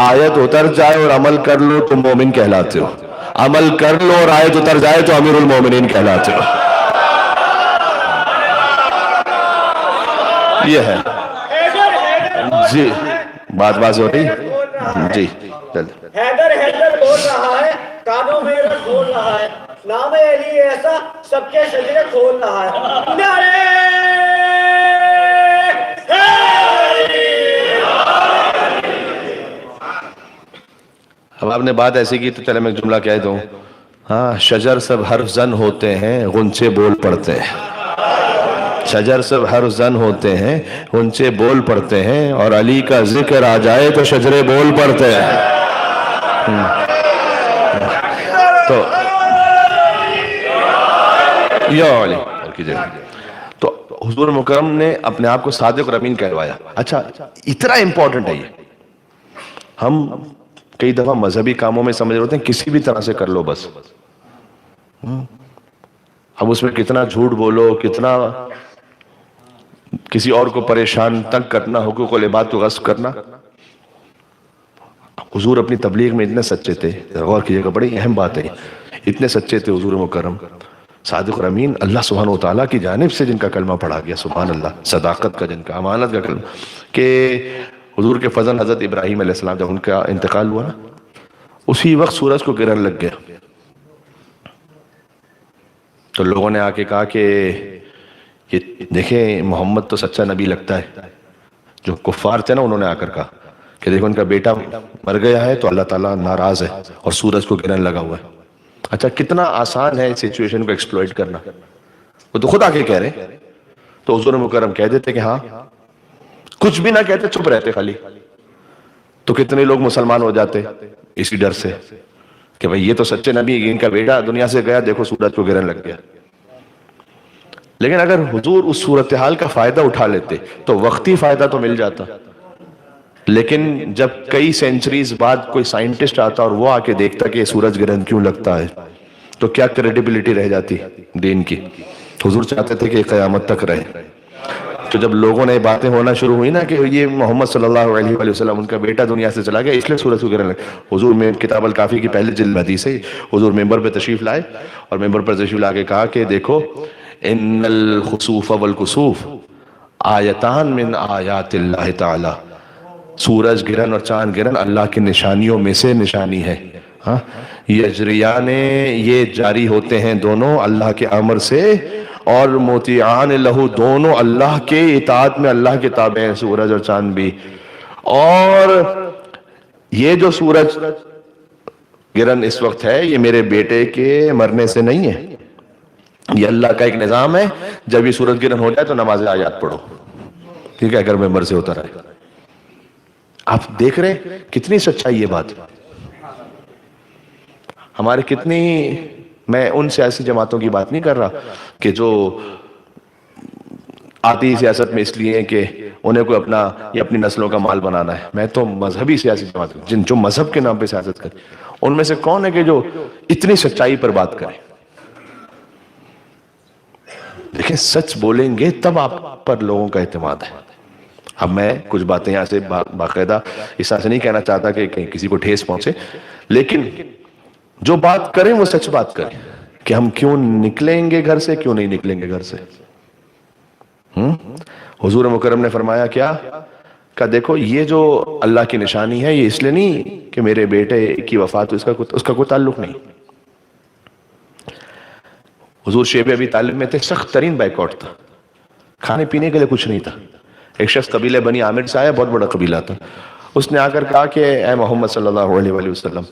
آیت اتر جائے اور عمل کر لو تو مومن کہلاتے ہو، عمل کر لو اور آیت اتر جائے تو امیر المومنین کہلاتے ہو۔ یہ ہے جی، بات واضح ہو رہی جی، حیدر حیدر بول رہا ہے، کانوں میں رس بول رہا ہے، نام علی ایسا سب کے شجرے کھول رہا ہے۔ نعرہ اب آپ نے بات ایسی کی تو چلے میں ایک جملہ کہہ دوں، ہاں، شجر سب حرف زن ہوتے ہیں، غنچے بول پڑتے ہیں۔ شجر سب حرف زن ہوتے ہیں، غنچے بول پڑتے ہیں، اور علی کا ذکر آ جائے تو شجرے بول پڑتے ہیں۔ تو یا علی تو حضور مکرم نے اپنے آپ کو صادق اور امین کہلوایا۔ اچھا، اتنا امپورٹنٹ ہے یہ۔ ہم کئی دفعہ مذہبی کاموں میں سمجھ رہے ہوتے ہیں کسی بھی طرح سے کر لو بس، اب اس میں کتنا جھوٹ بولو، کتنا کسی اور کو پریشان تنگ کرنا، حقوق العباد کو غصب کرنا۔ حضور اپنی تبلیغ میں اتنے سچے تھے، غور کیجئے گا، بڑی اہم بات ہے، اتنے سچے تھے حضور مکرم صادق اور امین، اللہ سبحانہ وتعالیٰ کی جانب سے جن کا کلمہ پڑھا گیا، سبحان اللہ، صداقت کا، جن کا امانت کا کلمہ، کہ حضور کے فضل حضرت ابراہیم علیہ السلام جب ان کا انتقال ہوا نا، اسی وقت سورج کو گرہن لگ گیا، تو لوگوں نے آ کے کہا کہ یہ دیکھیں محمد تو سچا نبی لگتا ہے۔ جو کفار تھے نا، انہوں نے آ کر کہا کہ دیکھو ان کا بیٹا مر گیا ہے تو اللہ تعالیٰ ناراض ہے اور سورج کو گرہن لگا ہوا ہے۔ اچھا، کتنا آسان ہے اس سچویشن کو ایکسپلوئٹ کرنا، وہ تو خود آ کے کہہ رہے، تو حضور مکرم کہہ دیتے کہ ہاں، کچھ بھی نہ کہتے، چپ رہتے خالی، تو کتنے لوگ مسلمان ہو جاتے اسی ڈر سے کہ بھئی یہ تو سچے نبی، ان کا بیٹا دنیا سے گیا، دیکھو سورج کو گرہن لگ گیا۔ لیکن اگر حضور اس صورتحال کا فائدہ اٹھا لیتے تو وقتی فائدہ تو مل جاتا، لیکن جب کئی سینچریز بعد کوئی سائنٹسٹ آتا اور وہ آ کے دیکھتا کہ یہ سورج گرہن کیوں لگتا ہے، تو کیا کریڈیبلٹی رہ جاتی دین کی۔ حضور چاہتے تھے کہ یہ قیامت تک رہے۔ تو جب لوگوں نے باتیں ہونا شروع ہوئی نا کہ یہ محمد صلی اللہ علیہ وآلہ وسلم ان کا بیٹا دنیا سے چلا گیا، اس لیے سورج کو گرہن لگا، حضور میں کتاب الکافی کی پہلے جلد حدیث ہے، حضور ممبر پہ تشریف لائے اور ممبر پر تشریف لا کے کہا کہ دیکھو، ان الخسوف والکسوف آیتان من آیات اللہ تعالی، سورج گرہن اور چاند گرہن اللہ کی نشانیوں میں سے نشانی ہے، یجریان، یہ جاری ہوتے ہیں دونوں اللہ کے امر سے، اور موتیعان لہو، دونوں اللہ کے اطاعت میں اللہ کے تابع ہیں، سورج اور چاند بھی۔ اور یہ جو سورج گرہن اس وقت ہے، یہ میرے بیٹے کے مرنے سے نہیں ہے، یہ اللہ کا ایک نظام ہے، جب یہ سورج گرہن ہو جائے تو نماز آیات پڑھو، ٹھیک ہے، اگر ممبر سے اتر آئے۔ آپ دیکھ رہے ہیں کتنی سچائی یہ بات، ہمارے کتنی، میں ان سیاسی جماعتوں کی بات نہیں کر رہا کہ جو آتی سیاست میں اس لیے کہ انہیں کوئی اپنا یا اپنی نسلوں کا مال بنانا ہے، میں تو مذہبی سیاسی جماعت، جو مذہب کے نام پہ سیاست کرے، ان میں سے کون ہے کہ جو اتنی سچائی پر بات کرے؟ دیکھیں، سچ بولیں گے تب آپ پر لوگوں کا اعتماد ہے۔ اب میں کچھ باتیں یہاں سے باقاعدہ اس طرح سے نہیں کہنا چاہتا کہ کسی کو ٹھیس پہنچے، لیکن جو بات کریں وہ سچ بات کریں کہ ہم کیوں نکلیں گے گھر سے، کیوں نہیں نکلیں گے گھر سے۔ حضور مکرم نے فرمایا کیا کہ دیکھو، یہ جو اللہ کی نشانی ہے، یہ اس لیے نہیں کہ میرے بیٹے کی وفات، اس کا کوئی تعلق نہیں۔ حضور شیب ابی طالب میں تھے، سخت ترین بیکورٹ تھا، کھانے پینے کے لیے کچھ نہیں تھا۔ ایک شخص قبیلہ بنی عامر سے آیا، بہت بڑا قبیلہ تھا، اس نے آ کر کہا کہ اے محمد صلی اللہ علیہ وآلہ وسلم،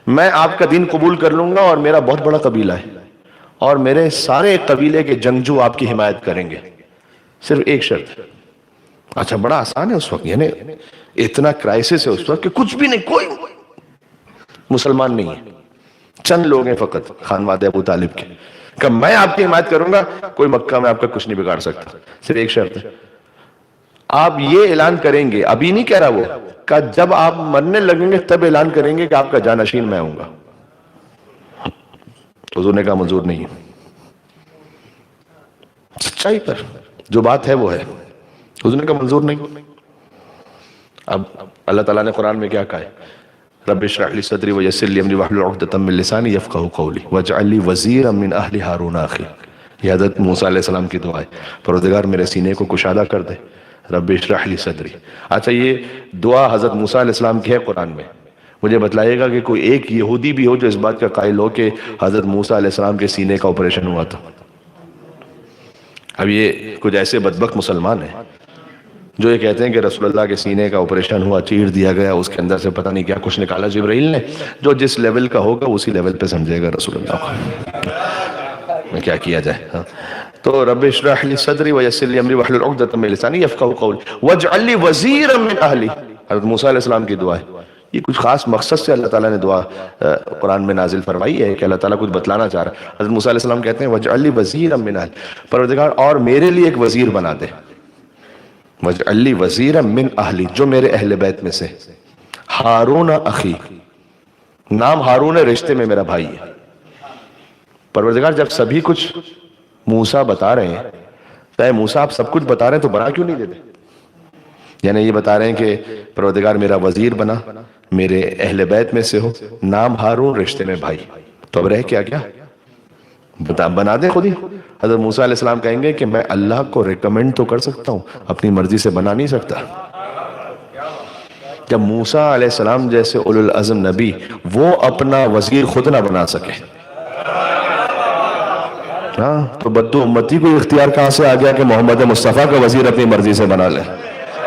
میں آپ کا دین قبول کر لوں گا اور میرا بہت بڑا قبیلہ ہے، اور میرے سارے قبیلے کے جنگجو آپ کی حمایت کریں گے، صرف ایک شرط۔ اچھا، بڑا آسان ہے اس وقت، یعنی اتنا کرائسس ہے اس وقت کہ کچھ بھی نہیں، کوئی مسلمان نہیں ہے، چند لوگ ہیں فقط خانواد ابو طالب کے، کہ میں آپ کی حمایت کروں گا، کوئی مکہ میں آپ کا کچھ نہیں بگاڑ سکتا، صرف ایک شرط ہے، آپ یہ اعلان کریں گے، ابھی نہیں کہہ رہا وہ، کہ جب آپ مرنے لگیں گے تب اعلان کریں گے کہ آپ کا جانشین میں ہوں گا۔ حضور نے کہا منظور نہیں ہے، سچائی پر جو بات ہے وہ ہے، حضور نے کہا منظور نہیں۔ اب اللہ تعالیٰ نے قرآن میں کیا کہا ہے؟ رب اشرح لی صدری ویسر لی امری واحلل عقدۃ من لسانی یفقہوا قولی واجعل لی وزیرا من اہلی ہارون اخی۔ یہ حضرت موسیٰ علیہ السلام کی دعا ہے، پروردگار میرے سینے کو کشادہ کر دے، رب اشرح لی صدری۔ اچھا یہ دعا حضرت موسیٰ علیہ السلام کی ہے قرآن میں، مجھے بتلائیے گا کہ کوئی ایک یہودی بھی ہو جو اس بات کا قائل ہو کہ حضرت موسیٰ علیہ السلام کے سینے کا آپریشن ہوا تھا؟ اب یہ کچھ ایسے بدبخت مسلمان ہیں جو یہ کہتے ہیں کہ رسول اللہ کے سینے کا آپریشن ہوا، چیر دیا گیا، اس کے اندر سے پتہ نہیں کیا کچھ نکالا جبرائیل نے، جو جس لیول کا ہوگا اسی لیول پہ سمجھے گا رسول اللہ کو، میں کیا کیا جائے۔ تو رب اشرح لی صدری ویسر لی امری واحلل عقدۃ من لسانی یفقہوا قولی واجعل لی وزیرا من اہلی۔ حضرت موسیٰ علیہ السلام کی دعا ہے، یہ کچھ خاص مقصد سے اللہ تعالیٰ نے دعا قرآن میں نازل فرمائی ہے کہ اللہ تعالیٰ کچھ بتلانا چاہ رہا ہے۔ حضرت موسیٰ علیہ السلام کہتے ہیں واجعل لی وزیرا من اہلی، پروردگار اور میرے لیے ایک وزیر بنا دے، واجعل لی وزیرا من اہلی، جو میرے اہل بیت میں سے، ہارون اخی، نام ہارون ہے، رشتے میں میرا بھائی ہے۔ پروردگار جب سبھی کچھ موسیٰ بتا رہے ہیں تو اے موسیٰ آپ سب کچھ بتا رہے ہیں تو بنا کیوں نہیں دیتے؟ یعنی یہ بتا رہے ہیں کہ پروردگار میرا وزیر بنا، میرے اہل بیت میں سے ہو، نام ہارون، رشتے میں بھائی، تو اب رہ کیا بنا دیں خود ہی۔ حضرت موسیٰ علیہ السلام کہیں گے کہ میں اللہ کو ریکمنڈ تو کر سکتا ہوں، اپنی مرضی سے بنا نہیں سکتا۔ جب موسیٰ علیہ السلام جیسے اولو العزم نبی وہ اپنا وزیر خود نہ بنا سکے، ہاں تو بدو امتی کو اختیار کہاں سے آ گیا کہ محمد مصطفیٰ کا وزیر اپنی مرضی سے بنا لے؟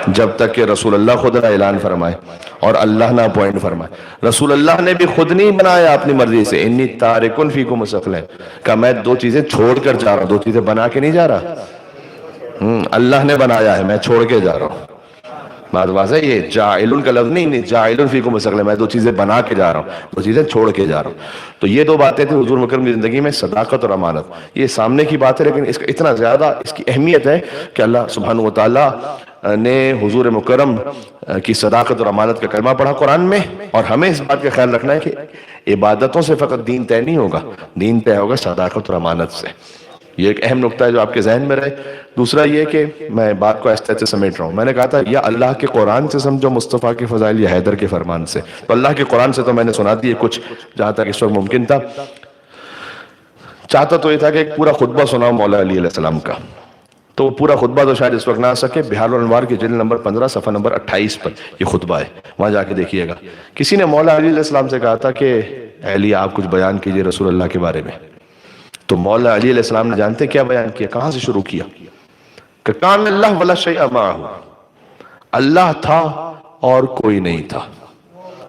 جب تک کہ رسول اللہ خود نہ اعلان فرمائے اور اللہ نہ اپوائنٹ فرمائے۔ رسول اللہ نے بھی خود نہیں بنایا اپنی مرضی سے، انی تارکن فیکم ثقلین، کہ میں دو چیزیں چھوڑ کر جا رہا ہوں، دو چیزیں بنا کے نہیں جا رہا، اللہ نے بنایا ہے، میں چھوڑ کے جا رہا ہوں۔ بات واضح ہے، یہ جاعلن کا لفظ نہیں، جاعلن فیکم ثقلین، میں دو چیزیں بنا کے جا رہا ہوں، دو چیزیں چھوڑ کے جا رہا ہوں۔ تو یہ دو باتیں تھیں حضور مکرم کی زندگی میں، صداقت اور امانت۔ یہ سامنے کی بات ہے لیکن اس کا اتنا زیادہ اس کی اہمیت ہے کہ اللہ سبحانہ و تعالیٰ نے حضور مکرم کی صداقت اور امانت کا کلمہ پڑھا قرآن میں، اور ہمیں اس بات کا خیال رکھنا ہے کہ عبادتوں سے فقط دین طے نہیں ہوگا، دین طے ہوگا صداقت اور امانت سے۔ یہ ایک اہم نقطہ ہے جو آپ کے ذہن میں رہے۔ دوسرا یہ کہ میں بات کو ایسے سے سمیٹ رہا ہوں، میں نے کہا تھا یا اللہ کے قرآن سے سمجھو مصطفیٰ کے فضائل یا حیدر کے فرمان سے، تو اللہ کے قرآن سے تو میں نے سنا دیے کچھ جہاں تک اس وقت ممکن تھا۔ چاہتا تو یہ تھا کہ ایک پورا خطبہ سناؤں مولا علی علیہ السلام کا، تو پورا خطبہ تو شاید اس وقت نہ آ سکے۔ بہار الانوار کی جلد نمبر 15 صفحہ نمبر 28 پر یہ خطبہ ہے، وہاں جا کے دیکھیے گا۔ کسی نے مولا علی علیہ السلام سے کہا تھا کہ اے علی آپ کچھ بیان کیجئے رسول اللہ کے بارے میں، تو مولا علی علیہ السلام نے جانتے کیا بیان کیا، کہاں سے شروع کیا؟ کہ کان اللہ ولا شیء معہ، اللہ تھا اور کوئی نہیں تھا۔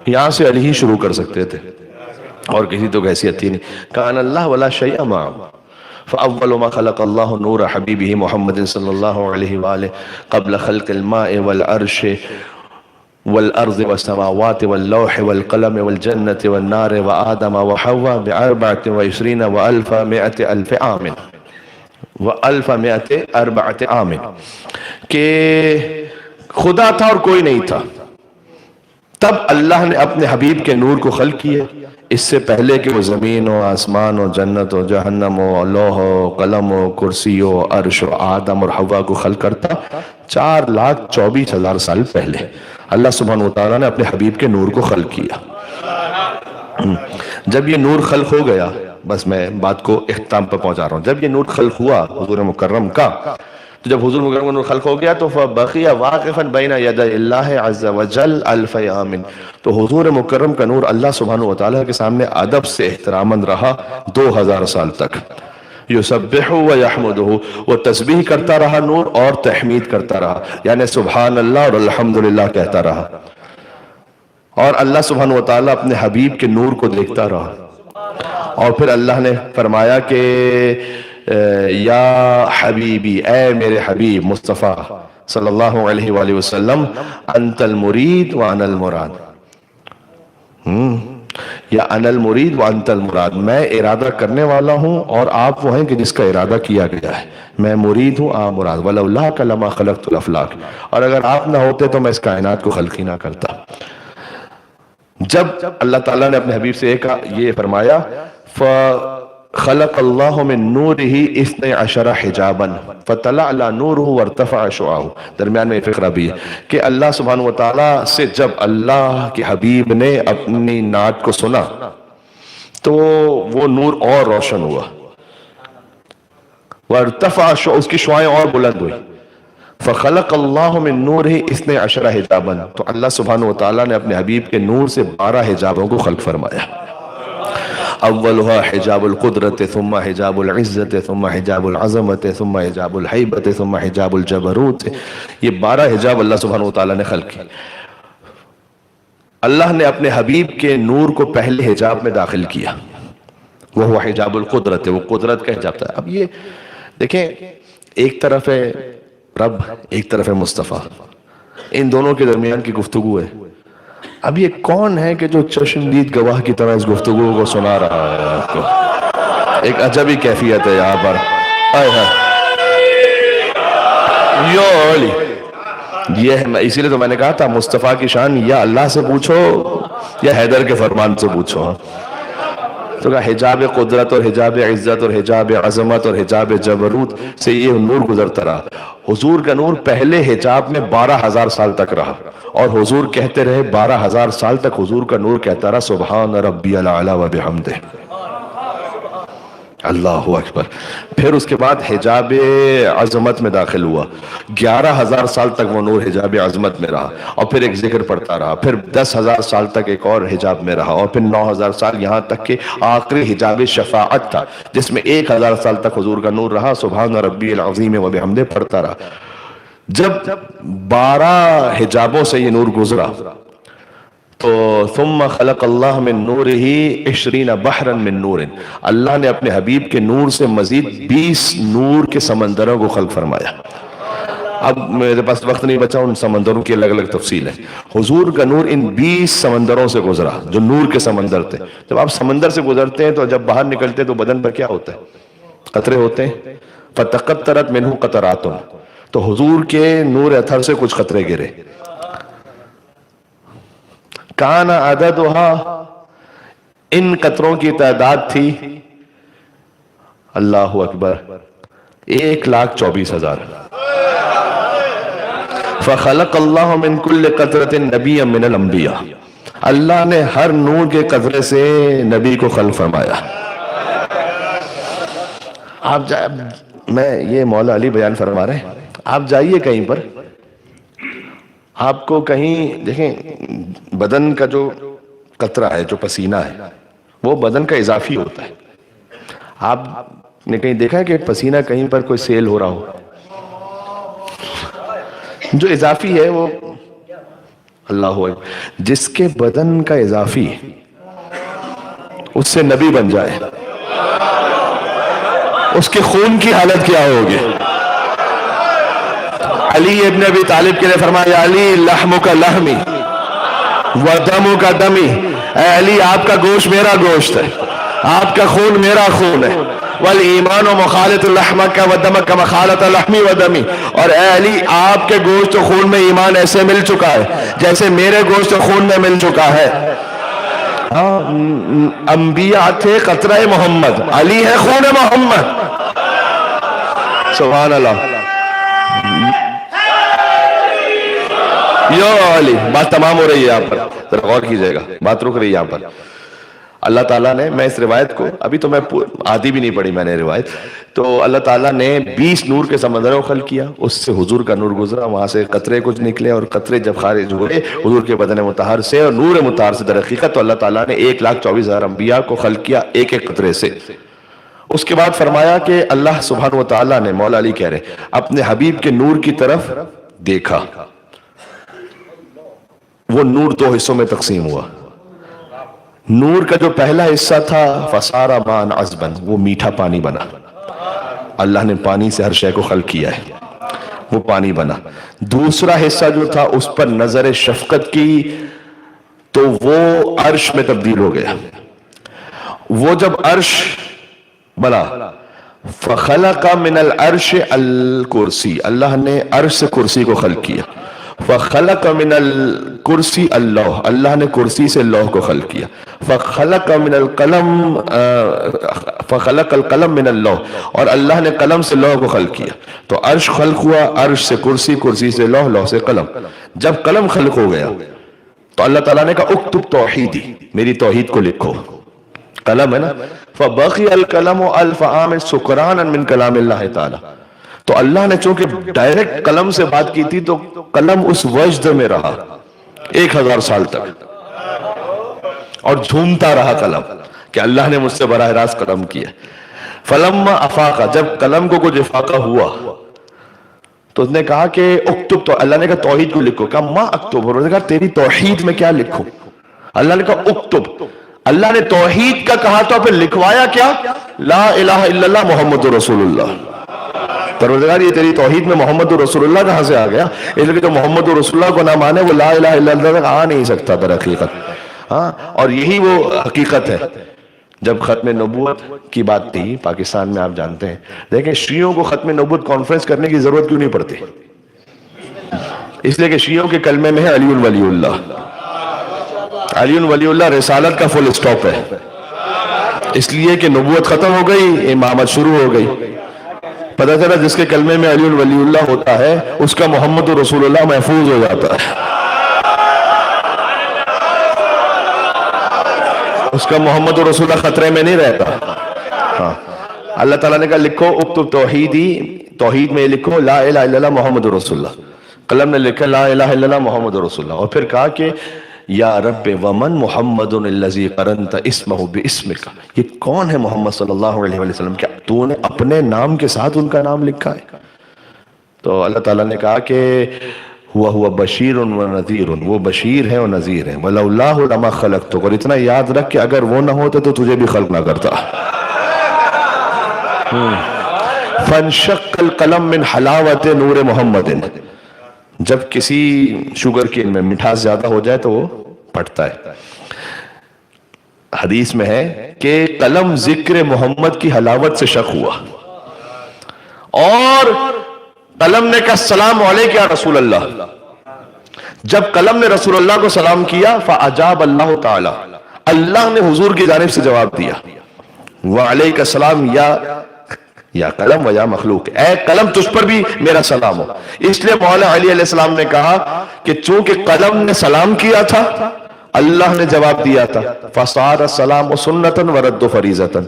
یہاں سے علی ہی شروع کر سکتے تھے اور کسی تو حیثیت تھی نہیں۔ کان اللہ ولا شیء معہ، فاول ما خلق اللہ نور حبیبہ محمد صلی اللہ علیہ وآلہ قبل خلق الماء والعرش والارض والسماوات واللوح والقلم والجنة والنار وآدم وحواء ب24 وألف مئة ألف عام وألف مئة أربعة عام، کہ خدا تھا اور کوئی نہیں تھا، تب اللہ نے اپنے حبیب کے نور کو خلق کیے، اس سے پہلے کہ وہ زمین ہو، آسمان ہو، جنت ہو، جہنم ہو، لوح ہو، قلم ہو، کرسی ہو، عرش ہو، آدم اور حوا کو خلق کرتا 4,24,000 سال پہلے اللہ سبحانہ وتعالیٰ نے اپنے حبیب کے نور کو خلق کیا۔ جب یہ نور خلق ہو گیا، بس میں بات کو اختتام پر پہنچا رہا ہوں، جب یہ نور خلق ہوا حضور مکرم کا، تو جب حضور مکرم کا نور خلق ہو گیا تو فَبَقِيَ وَاقِفًا بَيْنَ يَدَيْ اللَّهِ عَزَّ وَجَلَّ أَلْفَ عَامٍ، تو حضور مکرم کا نور اللہ سبحانہ وتعالیٰ کے سامنے ادب سے احتراماً رہا 2000 سال تک۔ یسبح و یحمدہ، وہ تسبیح کرتا رہا نور اور تحمید کرتا رہا، یعنی سبحان اللہ اور الحمدللہ کہتا رہا، اور اللہ سبحانہ وتعالیٰ اپنے حبیب کے نور کو دیکھتا رہا۔ اور پھر اللہ نے فرمایا کہ یا حبیبی، اے میرے حبیب مصطفیٰ صلی اللہ علیہ وآلہ وسلم، انت المرید وانا المراد، یا انا المرید وانت المراد، میں ارادہ کرنے والا ہوں اور آپ وہ ہیں کہ جس کا ارادہ کیا گیا ہے، میں مرید ہوں آپ مراد، وَلَوْلَاكَ لَمَا خَلَقْتُ الْأَفْلَاقَ، اور اگر آپ نہ ہوتے تو میں اس کائنات کو خلق ہی نہ کرتا۔ جب اللہ تعالیٰ نے اپنے حبیب سے یہ فرمایا فَخَلَقَ اللَّهُ مِن نُورِهِ 12 حِجَابًا فَتَلَعْلَى نُورُهُ وَارْتَفَعَ شُعَاعُهُ، درمیان میں فقرہ بھی ہے کہ اللہ سبحانہ وتعالیٰ سے جب اللہ کے حبیب نے اپنی نعت کو سنا تو وہ نور اور روشن ہوا، وَارْتَفَعَ شُعَاعُهُ، اس کی شعائیں اور بلند ہوئی، فَخَلَقَ اللَّهُ مِن نُورِهِ 12 حِجَابًا، تو اللہ سبحانہ وتعالیٰ نے اپنے حبیب کے نور سے 12 حجابوں کو خلق فرمایا۔ اولها حجاب القدرت، ثم حجاب العزت، ثم حجاب العظمت، ثم حجاب الحیبت، ثم حجاب الجبروت، یہ 12 حجاب اللہ سبحانہ وتعالیٰ نے خلق کی۔ اللہ نے اپنے حبیب کے نور کو پہلے حجاب میں داخل کیا، وہ حجاب القدرت، وہ قدرت کا حجاب تھا۔ اب یہ دیکھیں، ایک طرف ہے رب، ایک طرف ہے مصطفیٰ، ان دونوں کے درمیان کی گفتگو ہے۔ اب یہ کون ہے کہ جو چشمدید گواہ کی طرح اس گفتگو کو سنا رہا ہے آپ کو؟ ایک عجبی کیفیت ہے یہاں پر، یا علی، یہ ہے، اسی لیے تو میں نے کہا تھا مصطفیٰ کی شان یا اللہ سے پوچھو یا حیدر کے فرمان سے پوچھو۔ تو کہا حجاب قدرت اور حجاب عزت اور حجاب عظمت اور حجاب جبروت سے یہ نور گزرتا رہا۔ حضور کا نور پہلے حجاب میں 12,000 سال تک رہا، اور حضور کہتے رہے 12,000 سال تک حضور کا نور کہتا رہا سبحان ربی الاعلی و بحمدہ، اللہ اکبر۔ پھر اس کے بعد حجاب عظمت میں داخل ہوا، 11,000 سال تک وہ نور حجاب عظمت میں رہا، اور پھر ایک ذکر پڑھتا رہا، پھر 10,000 سال تک ایک اور حجاب میں رہا، اور پھر 9,000 سال، یہاں تک کہ آخری حجاب شفاعت تھا جس میں 1,000 سال تک حضور کا نور رہا، سبحان ربی العظیم و بحمدہ پڑھتا رہا۔ جب 12 حجابوں سے یہ نور گزرا تو ثم خلق اللہ من نورہ 20 بحرا من نور، اللہ نے اپنے حبیب کے نور سے مزید 20 نور کے سمندروں کو خلق فرمایا۔ اب میرے پاس وقت نہیں بچا، ان سمندروں کی الگ الگ تفصیل ہے۔ حضور کا نور ان 20 سمندروں سے گزرا جو نور کے سمندر تھے۔ جب آپ سمندر سے گزرتے ہیں تو جب باہر نکلتے ہیں تو بدن پر کیا ہوتا ہے؟ قطرے ہوتے ہیں، فتقطرت منہ قطرات، تو حضور کے نور اثر سے کچھ قطرے گرے۔ کان عددها، ان قطروں کی تعداد تھی، اللہ اکبر، 1,24,000۔ فخلق اللہ من کل قطرۃ نبیا من الانبیاء، اللہ نے ہر نور کے قطرے سے نبی کو خلق فرمایا۔ آپ میں یہ مولا علی بیان فرما رہے ہیں، آپ جائیے کہیں پر، آپ کو کہیں دیکھیں بدن کا جو قطرہ ہے، جو پسینہ ہے، وہ بدن کا اضافی ہوتا ہے۔ آپ نے کہیں دیکھا ہے کہ پسینہ کہیں پر کوئی سیل ہو رہا ہو؟ جو اضافی ہے وہ اللہ ہوئے، جس کے بدن کا اضافی اس سے نبی بن جائے، اس کے خون کی حالت کیا ہوگی؟ علی ابن ابی طالب کے لیے فرمایا علی لحمک لحمی و دمک دمی، اے علی آپ کا گوشت میرا گوشت ہے، آپ کا خون میرا خون ہے، والایمان مخالط لحمک و دمک مخالط لحمی و دمی، اور اے علی آپ کے گوشت و خون میں ایمان ایسے مل چکا ہے جیسے میرے گوشت و خون میں مل چکا ہے۔ انبیاء تھے قطرہ محمد، علی ہے خون محمد، سبحان اللہ۔ یو علی، بات تمام ہو رہی ہے یہاں پر، ذرا غور کیجئے گا، بات رک رہی ہے یہاں پر۔ اللہ تعالیٰ نے، میں اس روایت کو ابھی تو میں آدھی بھی نہیں پڑھی میں نے روایت، تو اللہ تعالیٰ نے 20 نور کے سمندروں کو خلق کیا، اس سے حضور کا نور گزرا، وہاں سے قطرے کچھ نکلے، اور قطرے جب خارج ہوئے حضور کے بدن مطہر سے اور نور مطہر سے، در حقیقت تو اللہ تعالیٰ نے 1,24,000 انبیاء کو خلق کیا ایک ایک قطرے سے۔ اس کے بعد فرمایا کہ اللہ سبحانہ و تعالیٰ نے، مولا علی کہہ رہے، اپنے حبیب کے نور کی طرف دیکھا، وہ نور 2 حصوں میں تقسیم ہوا۔ نور کا جو پہلا حصہ تھا فصار ماء عذبا، وہ میٹھا پانی بنا، اللہ نے پانی سے ہر شے کو خلق کیا ہے، وہ پانی بنا۔ دوسرا حصہ جو تھا اس پر نظر شفقت کی تو وہ عرش میں تبدیل ہو گیا، وہ جب عرش بنا، فخلق من العرش الکرسی، اللہ نے عرش سے کرسی کو خلق کیا. فخلق من الکرسی اللہ، اللہ نے کرسی سے لوح کو خلق کیا. فخلق من القلم، فخلق القلم من اللوح، اور اللہ نے قلم سے لوح کو خلق کیا. تو عرش خلق ہوا، عرش سے کرسی، کرسی سے لوح، لوح سے قلم. جب قلم خلق ہو گیا تو اللہ تعالیٰ نے کہا اکتب توحیدی، میری توحید کو لکھو. قلم ہے نا. فبقی القلم الف عام سکرانا من کلام اللہ تعالی. تو اللہ نے چونکہ ڈائریکٹ قلم سے بات کی تھی تو قلم اس وجد میں رہا 1000 سال تک، اور جھومتا رہا قلم کہ اللہ نے مجھ سے براہ راست قلم کیا. فلما افاقہ، جب قلم کو کچھ افاقہ ہوا تو اس نے کہا کہ اکتب، تو اللہ نے کہا توحید کو لکھو. کہا ما اکتب، اور کہا تیری توحید میں کیا لکھوں؟ اللہ نے کہا اکتب. اللہ نے توحید کا کہا تو پھر لکھوایا کیا؟ لا الہ الا اللہ محمد رسول اللہ. پروردگار یہ تیری توحید میں محمد رسول اللہ کہاں سے آ گیا؟ اس لیے کہ جو محمد رسول اللہ کو نہ مانے وہ لا الہ الا اللہ تک آ نہیں سکتا در حقیقت. ہاں، اور یہی وہ حقیقت ہے. جب ختم نبوت کی بات تھی پاکستان میں، آپ جانتے ہیں، دیکھیں شیعوں کو ختم نبوت کانفرنس کرنے کی ضرورت کیوں نہیں پڑتی؟ اس لیے کہ شیعوں کے کلمے میں ہے علی ولی اللہ. علی ولی اللہ رسالت کا فل اسٹاپ ہے، اس لیے کہ نبوت ختم ہو گئی، امامت شروع ہو گئی. پتہ چلا جس کے کلمے میں علی ولی اللہ ہوتا ہے اس کا محمد رسول اللہ محفوظ ہو جاتا ہے، اس کا محمد رسول اللہ خطرے میں نہیں رہتا. ہاں، اللہ تعالیٰ نے کہا لکھو اکتب توحیدی، توحید میں لکھو لا الہ الا اللہ محمد رسول اللہ. قلم نے لکھا لا الہ الا اللہ محمد رسول اللہ، اور پھر کہا کہ یا رب ومن محمد الذی قرنت اسمہ باسمک، یہ کون ہے محمد صلی اللہ علیہ وسلم؟ کیا تو نے اپنے نام کے ساتھ ان کا نام لکھا ہے؟ تو اللہ تعالیٰ نے کہا کہ ہوا بشیر و نذیر، وہ بشیر ہے اور نذیر ہے. ولولاہ لما خلقتک، اور اتنا یاد رکھ کہ اگر وہ نہ ہوتے تو تجھے بھی خلق نہ کرتا. فانشق القلم من حلاوت نور محمد، جب کسی شوگر کین میں مٹھاس زیادہ ہو جائے تو وہ پھٹتا ہے. حدیث میں ہے کہ قلم ذکر محمد کی حلاوت سے شق ہوا، اور قلم نے کہا السلام علیک یا رسول اللہ. جب قلم نے رسول اللہ کو سلام کیا فاجاب اللہ تعالی، اللہ نے حضور کی جانب سے جواب دیا وعلیک السلام یا قلم و یا مخلوق، اے قلم تجھ پر بھی میرا سلام ہو. اس لیے مولا علی علیہ السلام نے کہا کہ چونکہ قلم نے سلام کیا تھا اللہ نے جواب دیا تھا. فصار السلام سنتا ورد فریضتا،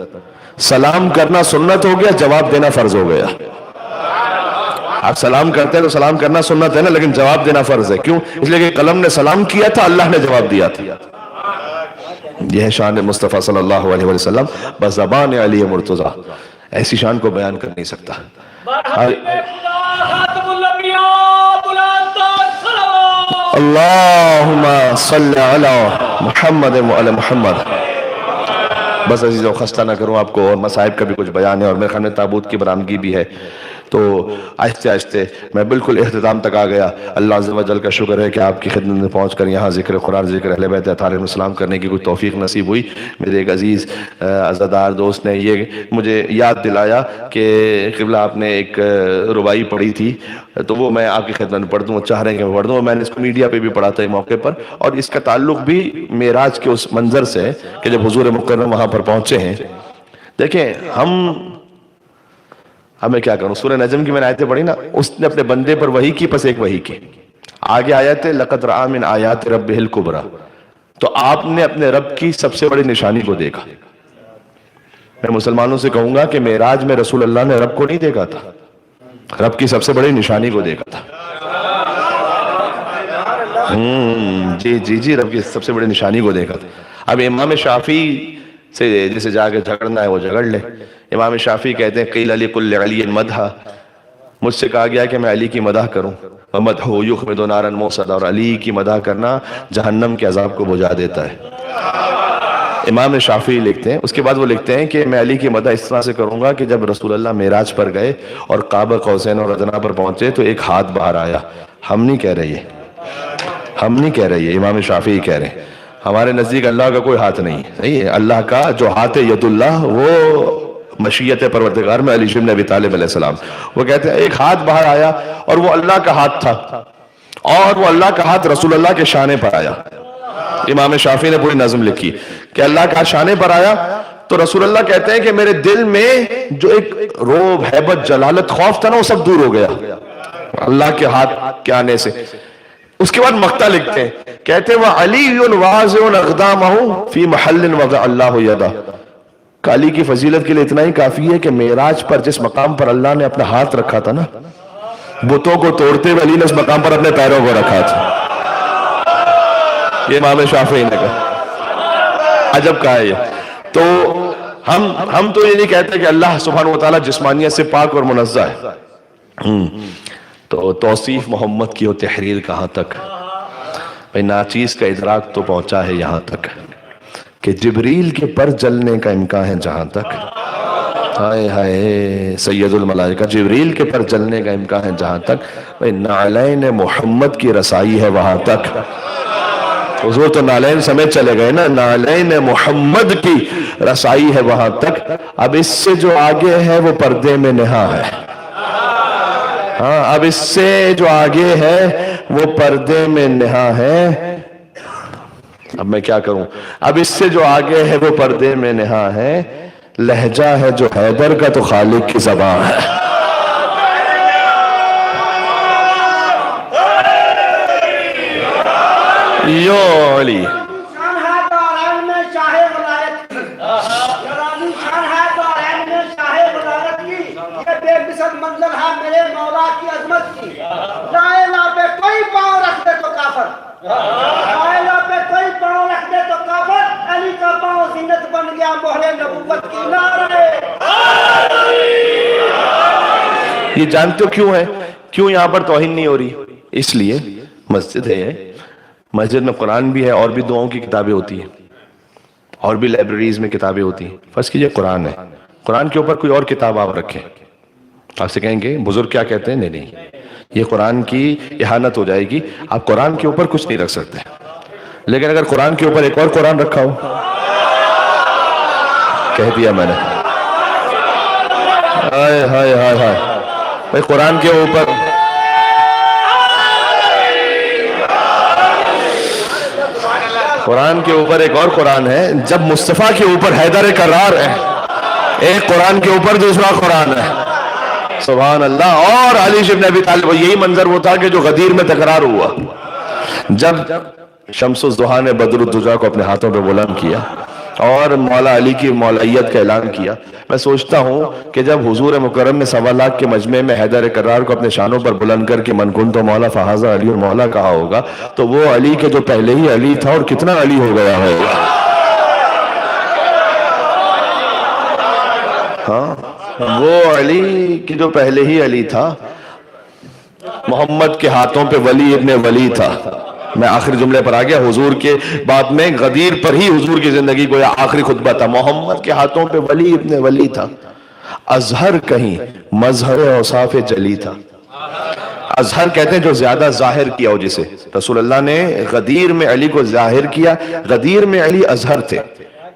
سلام کرنا سنت ہو گیا، جواب دینا فرض ہو گیا. آپ سلام کرتے ہیں تو سلام کرنا سنت ہے نا، لیکن جواب دینا فرض ہے. کیوں؟ اس لیے کہ قلم نے سلام کیا تھا، اللہ نے جواب دیا تھا. یہ ہے شان مصطفیٰ صلی اللہ علیہ وسلم. بس زبان علی مرتضیٰ ایسی شان کو بیان کر نہیں سکتا. اللہم صلی علی محمد وعلی محمد. بس عزیزو خستہ نہ کروں آپ کو، اور مصائب کا بھی کچھ بیان ہے، اور میرے خیال میں تابوت کی برآمدگی بھی ہے، تو آہستہ آہستہ میں بالکل اختتام تک آ گیا. اللہ عز و جل کا شکر ہے کہ آپ کی خدمت میں پہنچ کر یہاں ذکر قرآن، ذکر اہل بیت اطہار علیہم السلام کرنے کی کچھ توفیق نصیب ہوئی. میرے ایک عزیز عزادار دوست نے یہ مجھے یاد دلایا کہ قبلہ آپ نے ایک ربائی پڑھی تھی، تو وہ میں آپ کی خدمت میں پڑھ دوں، چاہ رہے ہیں کہ میں پڑھ دوں. میں نے اس کو میڈیا پہ بھی پڑھا تھا موقع پر، اور اس کا تعلق بھی معراج کے اس منظر سے ہے کہ جب حضور مکرم وہاں پر پہنچے ہیں. دیکھیں ہمیں کیا کروں، سورہ نجم کی میں نے آیتیں پڑھی نا، اس نے اپنے بندے پر وحی کی، پس ایک وحی کی. آگے آیت لقد رأى من آیات ربہ الکبریٰ، تو آپ نے اپنے رب کی سب سے بڑی نشانی کو دیکھا. میں مسلمانوں سے کہوں گا کہ معراج میں رسول اللہ نے رب کو نہیں دیکھا تھا، رب کی سب سے بڑی نشانی کو دیکھا تھا. جی رب کی سب سے بڑی نشانی کو دیکھا تھا. اب امام شافعی سے جسے جا کے جھگڑنا ہے وہ جھگڑ لے. امام شافعی کہتے ہیں قیل علی کل علی مدحا، مجھ سے کہا گیا کہ میں علی کی مدح کروں. ومدحو یخمد نارا موصدا، اور علی کی مدح کرنا جہنم کے عذاب کو بجھا دیتا ہے. امام شافعی لکھتے ہیں، اس کے بعد وہ لکھتے ہیں کہ میں علی کی مدح اس طرح سے کروں گا کہ جب رسول اللہ معراج پر گئے اور قاب قوسین اور ادنیٰ پر پہنچے تو ایک ہاتھ باہر آیا. ہم نہیں کہہ رہے یہ، ہم نہیں کہہ رہے یہ، امام شافعی کہہ رہے ہیں. ہمارے نزدیک اللہ کا کوئی ہاتھ نہیں، صحیح ہے؟ اللہ کا جو ہاتھ ید اللہ وہ مشیت پروردگار میں علی بن ابی طالب علیہ السلام، وہ کہتے ہیں ایک ہاتھ باہر آیا اور وہ اللہ کا ہاتھ تھا، اور وہ اللہ کا ہاتھ رسول اللہ کے شانے پر آیا۔ امام شافعی نے پوری نظم لکھی کہ اللہ کا ہاتھ شانے پر آیا تو رسول اللہ کہتے ہیں کہ میرے دل میں جو ایک روب، ہیبت، جلالت، خوف تھا نا، وہ سب دور ہو گیا اللہ کے ہاتھ کے آنے سے۔ اس کے بعد مقطع لکھتے ہیں، کہتے ہیں وَعَلِيٌّ وَاضِعٌ أَقْدَامَهُ فِي مَحَلٍّ وَضَعَ اللَّهُ يَدَهُ۔ علی کی فضیلت کے لیے اتنا ہی کافی ہے کہ معراج پر جس مقام پر اللہ نے اپنا ہاتھ رکھا تھا نا، بتوں کو توڑتے ہوئے علی نے اس مقام پر اپنے پیروں کو رکھا تھا۔ یہ امام شافعی نے کہا، عجب کہا ہے یہ۔ تو ہم تو یہ نہیں کہتے کہ اللہ سبحانہ وتعالیٰ جسمانیت سے پاک اور منزہ ہے۔ تو توصیف محمد کی و تحریر کہاں تک؟ بھئی ناچیز کا ادراک تو پہنچا ہے یہاں تک کہ جبریل کے پر جلنے کا امکان ہے جہاں تک، ہائے ہائے سید الملائکہ، جبریل کے پر جلنے کا امکان ہے جہاں تک، بھئی نعلین محمد کی رسائی ہے وہاں تک۔ حضور تو نعلین سمیت چلے گئے نا، نعلین محمد کی رسائی ہے وہاں تک، اب اس سے جو آگے ہے وہ پردے میں نہا ہے۔ ہاں اب اس سے جو آگے ہے وہ پردے میں نہا ہے۔ اب میں کیا کروں؟ اب اس سے جو آگے ہے وہ پردے میں نہا ہے، لہجہ ہے جو حیدر کا تو خالق کی زبان ہے۔ یو علی شان ہے تو عالم میں شاہ ولایت کی، جلالی شان ہے تو عالم میں شاہ ولایت کی، یہ بے مثل منظر ہے میرے مولا کی عظمت کی۔ لا الہ پہ کوئی پاؤں رکھ دے تو کافر، لا الہ پہ کوئی پاؤں رکھ دے تو کافر، علی کا پاؤں زینت بن گیا مہر نبوت کی۔ نعرہ یہ جانتے ہو کیوں ہے؟ کیوں یہاں پر توہین نہیں ہو رہی؟ اس لیے مسجد ہے، مسجد میں قرآن بھی ہے، اور بھی دعاؤں کی کتابیں ہوتی ہیں، اور بھی لائبریریز میں کتابیں ہوتی ہیں۔ فرض کیجئے قرآن ہے، قرآن کے اوپر کوئی اور کتاب آپ رکھیں، آپ سے کہیں گے بزرگ کیا کہتے ہیں؟ نہیں یہ قرآن کی اہانت ہو جائے گی، آپ قرآن کے اوپر کچھ نہیں رکھ سکتے۔ لیکن اگر قرآن کے اوپر ایک اور قرآن رکھا ہو، کہہ دیا میں نے، ہائے ہائے ہائے ہائے، بھئی قرآن کے اوپر قرآن کے اوپر ایک اور قرآن ہے، جب مصطفیٰ کے اوپر حیدر کرار ہے، ایک قرآن کے اوپر دوسرا قرآن ہے، سبحان اللہ۔ اور علی بن ابی طالب، یہی منظر وہ تھا کہ جو غدیر میں تکرار ہوا، جب شمس الضحیٰ نے بدر الدجا کو اپنے ہاتھوں پہ بلند کیا اور مولا علی کی مولائیت کا اعلان کیا۔ میں سوچتا ہوں کہ جب حضور مکرم نے 1.25 لاکھ کے مجمع میں حیدر کرار کو اپنے شانوں پر بلند کر کے من کنت مولا فہذا علی مولا کہا ہوگا، تو وہ علی کے جو پہلے ہی علی تھا اور کتنا علی ہو گیا ہوگا۔ ہاں وہ علی کی جو پہلے ہی علی تھا، محمد کے ہاتھوں پہ ولی ابن ولی تھا۔ میں آخری جملے پر آ گیا، حضور کے بعد میں غدیر پر ہی حضور کی زندگی کو آخری خطبہ تھا۔ محمد کے ہاتھوں پہ ولی ابن ولی تھا، اظہر کہیں مظہر اوصاف جلی تھا۔ اظہر کہتے ہیں جو زیادہ ظاہر کیا ہو، جسے رسول اللہ نے غدیر میں علی کو ظاہر کیا۔ غدیر میں علی اظہر تھے،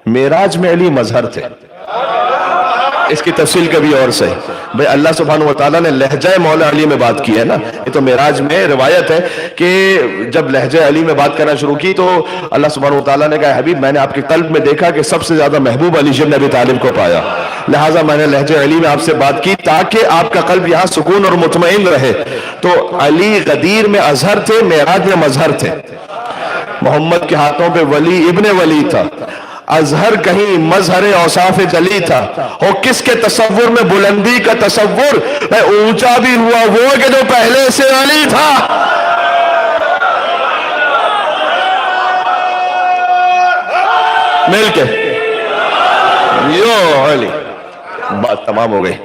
معراج میں علی مظہر تھے۔ اس کی تفصیل کبھی اور سے بھئی اللہ سبحانہ وتعالیٰ نے لہجہ مولا علی میں بات کی ہے نا، یہ تو معراج میں روایت ہے کہ جب لہجہ علی میں بات کرنا شروع کی تو اللہ سبحانہ وتعالیٰ نے کہا حبیب میں نے آپ کے قلب میں دیکھا کہ سب سے زیادہ محبوب علی بن ابی طالب کو پایا، لہٰذا میں نے لہجہ علی میں آپ سے بات کی تاکہ آپ کا قلب یہاں سکون اور مطمئن رہے۔ تو علی غدیر میں اظہر تھے، معراج میں مظہر تھے۔ محمد کے ہاتھوں پہ ولی ابن ولی تھا، اظہر کہیں مظہر اوصاف جلی تھا۔ ہو کس کے تصور میں بلندی کا تصور، میں اونچا بھی ہوا وہ کہ جو پہلے سے علی تھا۔ مل کے یو علی، بات تمام ہو گئی،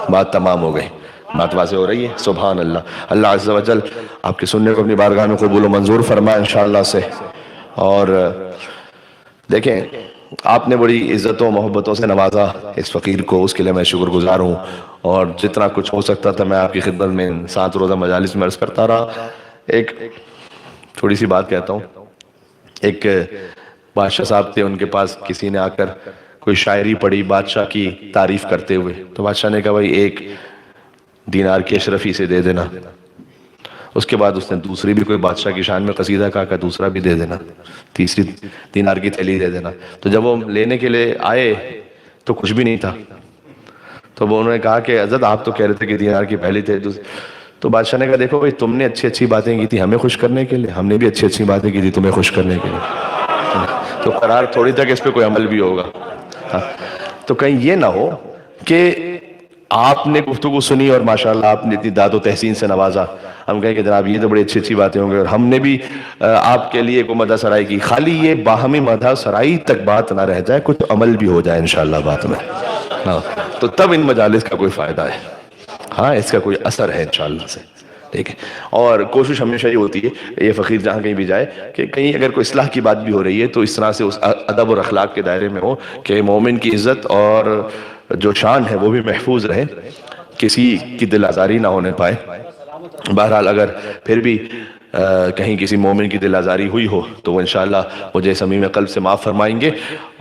بات تمام ہو گئی، بات واضح ہو رہی ہے۔ سبحان اللہ۔ اللہ عز و جل آپ کی سننے کو اپنی بارگاہ میں قبول و منظور فرمائے انشاءاللہ سے۔ اور دیکھیں آپ نے بڑی عزت و محبتوں سے نوازا اس فقیر کو، اس کے لئے میں شکر گزار ہوں، اور جتنا کچھ ہو سکتا تھا میں آپ کی خدمت میں 7 روزہ مجالس میں عرض کرتا رہا۔ ایک تھوڑی سی بات کہتا ہوں، ایک بادشاہ صاحب تھے، ان کے پاس کسی نے آ کر کوئی شاعری پڑھی بادشاہ کی تعریف کرتے ہوئے، تو بادشاہ نے کہا بھائی 1 دینار کی اشرفی سے دے دینا۔ اس کے بعد اس نے دوسری بھی کوئی بادشاہ کی شان میں قصیدہ کہا کہ دوسرا بھی دے دینا، تیسری دینار کی تھیلی دے دینا۔ تو جب وہ لینے کے لیے آئے تو کچھ بھی نہیں تھا، تو وہ انہوں نے کہا کہ حضرت آپ تو کہہ رہے تھے کہ دینار کی پہلی تھے، تو بادشاہ نے کہا دیکھو بھائی تم نے اچھی اچھی باتیں کی تھی ہمیں خوش کرنے کے لیے، ہم نے بھی اچھی اچھی باتیں کی تھی تمہیں خوش کرنے کے لیے، تو قرار تھوڑی تھا کہ اس پہ کوئی عمل بھی ہوگا۔ تو کہیں یہ نہ ہو کہ آپ نے گفتگو سنی اور ماشاءاللہ آپ نے اتنی داد و تحسین سے نوازا، ہم کہیں کہ جناب یہ تو بڑی اچھی اچھی باتیں ہوں گے اور ہم نے بھی آپ کے لیے کوئی مدح سرائی کی، خالی یہ باہمی مدح سرائی تک بات نہ رہ جائے، کچھ عمل بھی ہو جائے انشاءاللہ بات میں، ہاں تو تب ان مجالس کا کوئی فائدہ ہے، ہاں اس کا کوئی اثر ہے انشاءاللہ سے، ٹھیک ہے۔ اور کوشش ہمیشہ یہ ہوتی ہے، یہ فقیر جہاں کہیں بھی جائے کہ کہیں اگر کوئی اصلاح کی بات بھی ہو رہی ہے تو اس طرح سے اس ادب اور اخلاق کے دائرے میں ہو کہ مومن کی عزت اور جو شان ہے وہ بھی محفوظ رہے، کسی کی دل آزاری نہ ہونے پائے۔ بہرحال اگر پھر بھی کہیں کسی مومن کی دل آزاری ہوئی ہو تو وہ انشاءاللہ مجھے صمیم قلب سے معاف فرمائیں گے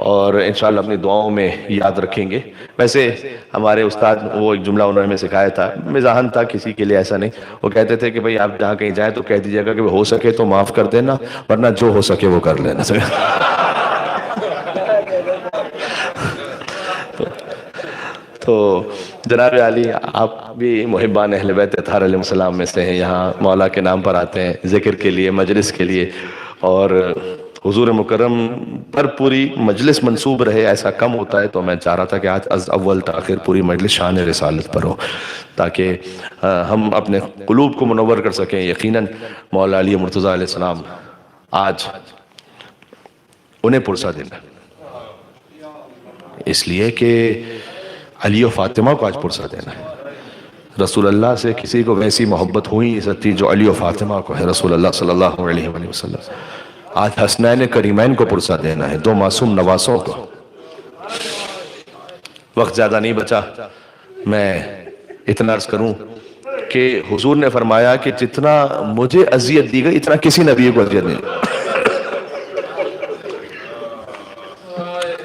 اور انشاءاللہ اپنی دعاؤں میں یاد رکھیں گے۔ ویسے ہمارے استاد وہ ایک جملہ انہوں نے ہمیں سکھایا تھا، مزاحن تھا کسی کے لیے ایسا نہیں، وہ کہتے تھے کہ بھئی آپ جہاں کہیں جائیں تو کہہ دیجیے گا کہ ہو سکے تو معاف کر دینا ورنہ جو ہو سکے وہ کر لینا۔ تو جناب علی آپ بھی محبان اہل بیت اطہار علیہ السلام میں سے ہیں، یہاں مولا کے نام پر آتے ہیں ذکر کے لیے، مجلس کے لیے، اور حضور مکرم پر پوری مجلس منصوب رہے ایسا کم ہوتا ہے، تو میں چاہ رہا تھا کہ آج از اول تاخیر پوری مجلس شان رسالت پر ہو تاکہ ہم اپنے قلوب کو منور کر سکیں۔ یقیناً مولا علی مرتضیٰ علیہ السلام آج انہیں پرسہ دینا، اس لیے کہ علی و فاطمہ کو آج پرسہ دینا ہے۔ رسول اللہ سے کسی کو ویسی محبت ہوئی عزت تھی جو علی و فاطمہ کو ہے، رسول اللہ صلی اللہ علیہ وآلہ وسلم۔ آج حسنین کریمین کو پرسہ دینا ہے، 2 معصوم نواسوں کو۔ وقت زیادہ نہیں بچا، میں اتنا عرض کروں کہ حضور نے فرمایا کہ جتنا مجھے اذیت دی گئی اتنا کسی نبی کو اذیت نہیں۔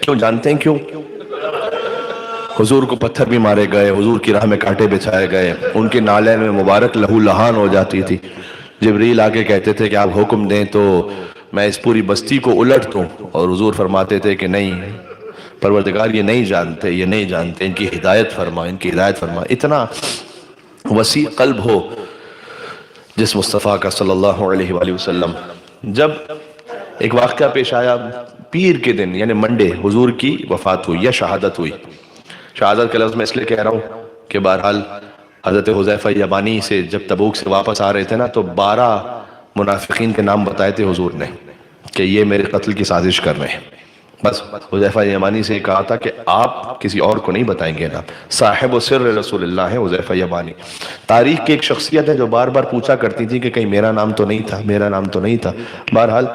کیوں جانتے ہیں کیوں؟ حضور کو پتھر بھی مارے گئے، حضور کی راہ میں کانٹے بچھائے گئے، ان کے نالین میں مبارک لہو لہان ہو جاتی تھی۔ جبریل آگے کہتے تھے کہ آپ حکم دیں تو میں اس پوری بستی کو الٹ دوں، اور حضور فرماتے تھے کہ نہیں پروردگار یہ نہیں جانتے، یہ نہیں جانتے، ان کی ہدایت فرما، ان کی ہدایت فرما۔ اتنا وسیع قلب ہو جس مصطفیٰ کا صلی اللہ علیہ وآلہ وسلم۔ جب ایک واقعہ پیش آیا پیر کے دن یعنی منڈے حضور کی وفات ہوئی یا شہادت ہوئی۔ شہادت کا لفظ میں اس لیے کہہ رہا ہوں کہ بہرحال حضرت حذیفہ یمانی سے جب تبوک سے واپس آ رہے تھے نا تو 12 منافقین کے نام بتائے تھے حضور نے کہ یہ میرے قتل کی سازش کر رہے ہیں۔ بس حذیفہ یمانی سے کہا تھا کہ آپ کسی اور کو نہیں بتائیں گے نام، صاحب و سر رسول اللہ ہے حذیفہ یمانی۔ تاریخ کی ایک شخصیت ہے جو بار بار پوچھا کرتی تھی کہ کہیں میرا نام تو نہیں تھا، میرا نام تو نہیں تھا۔ بہرحال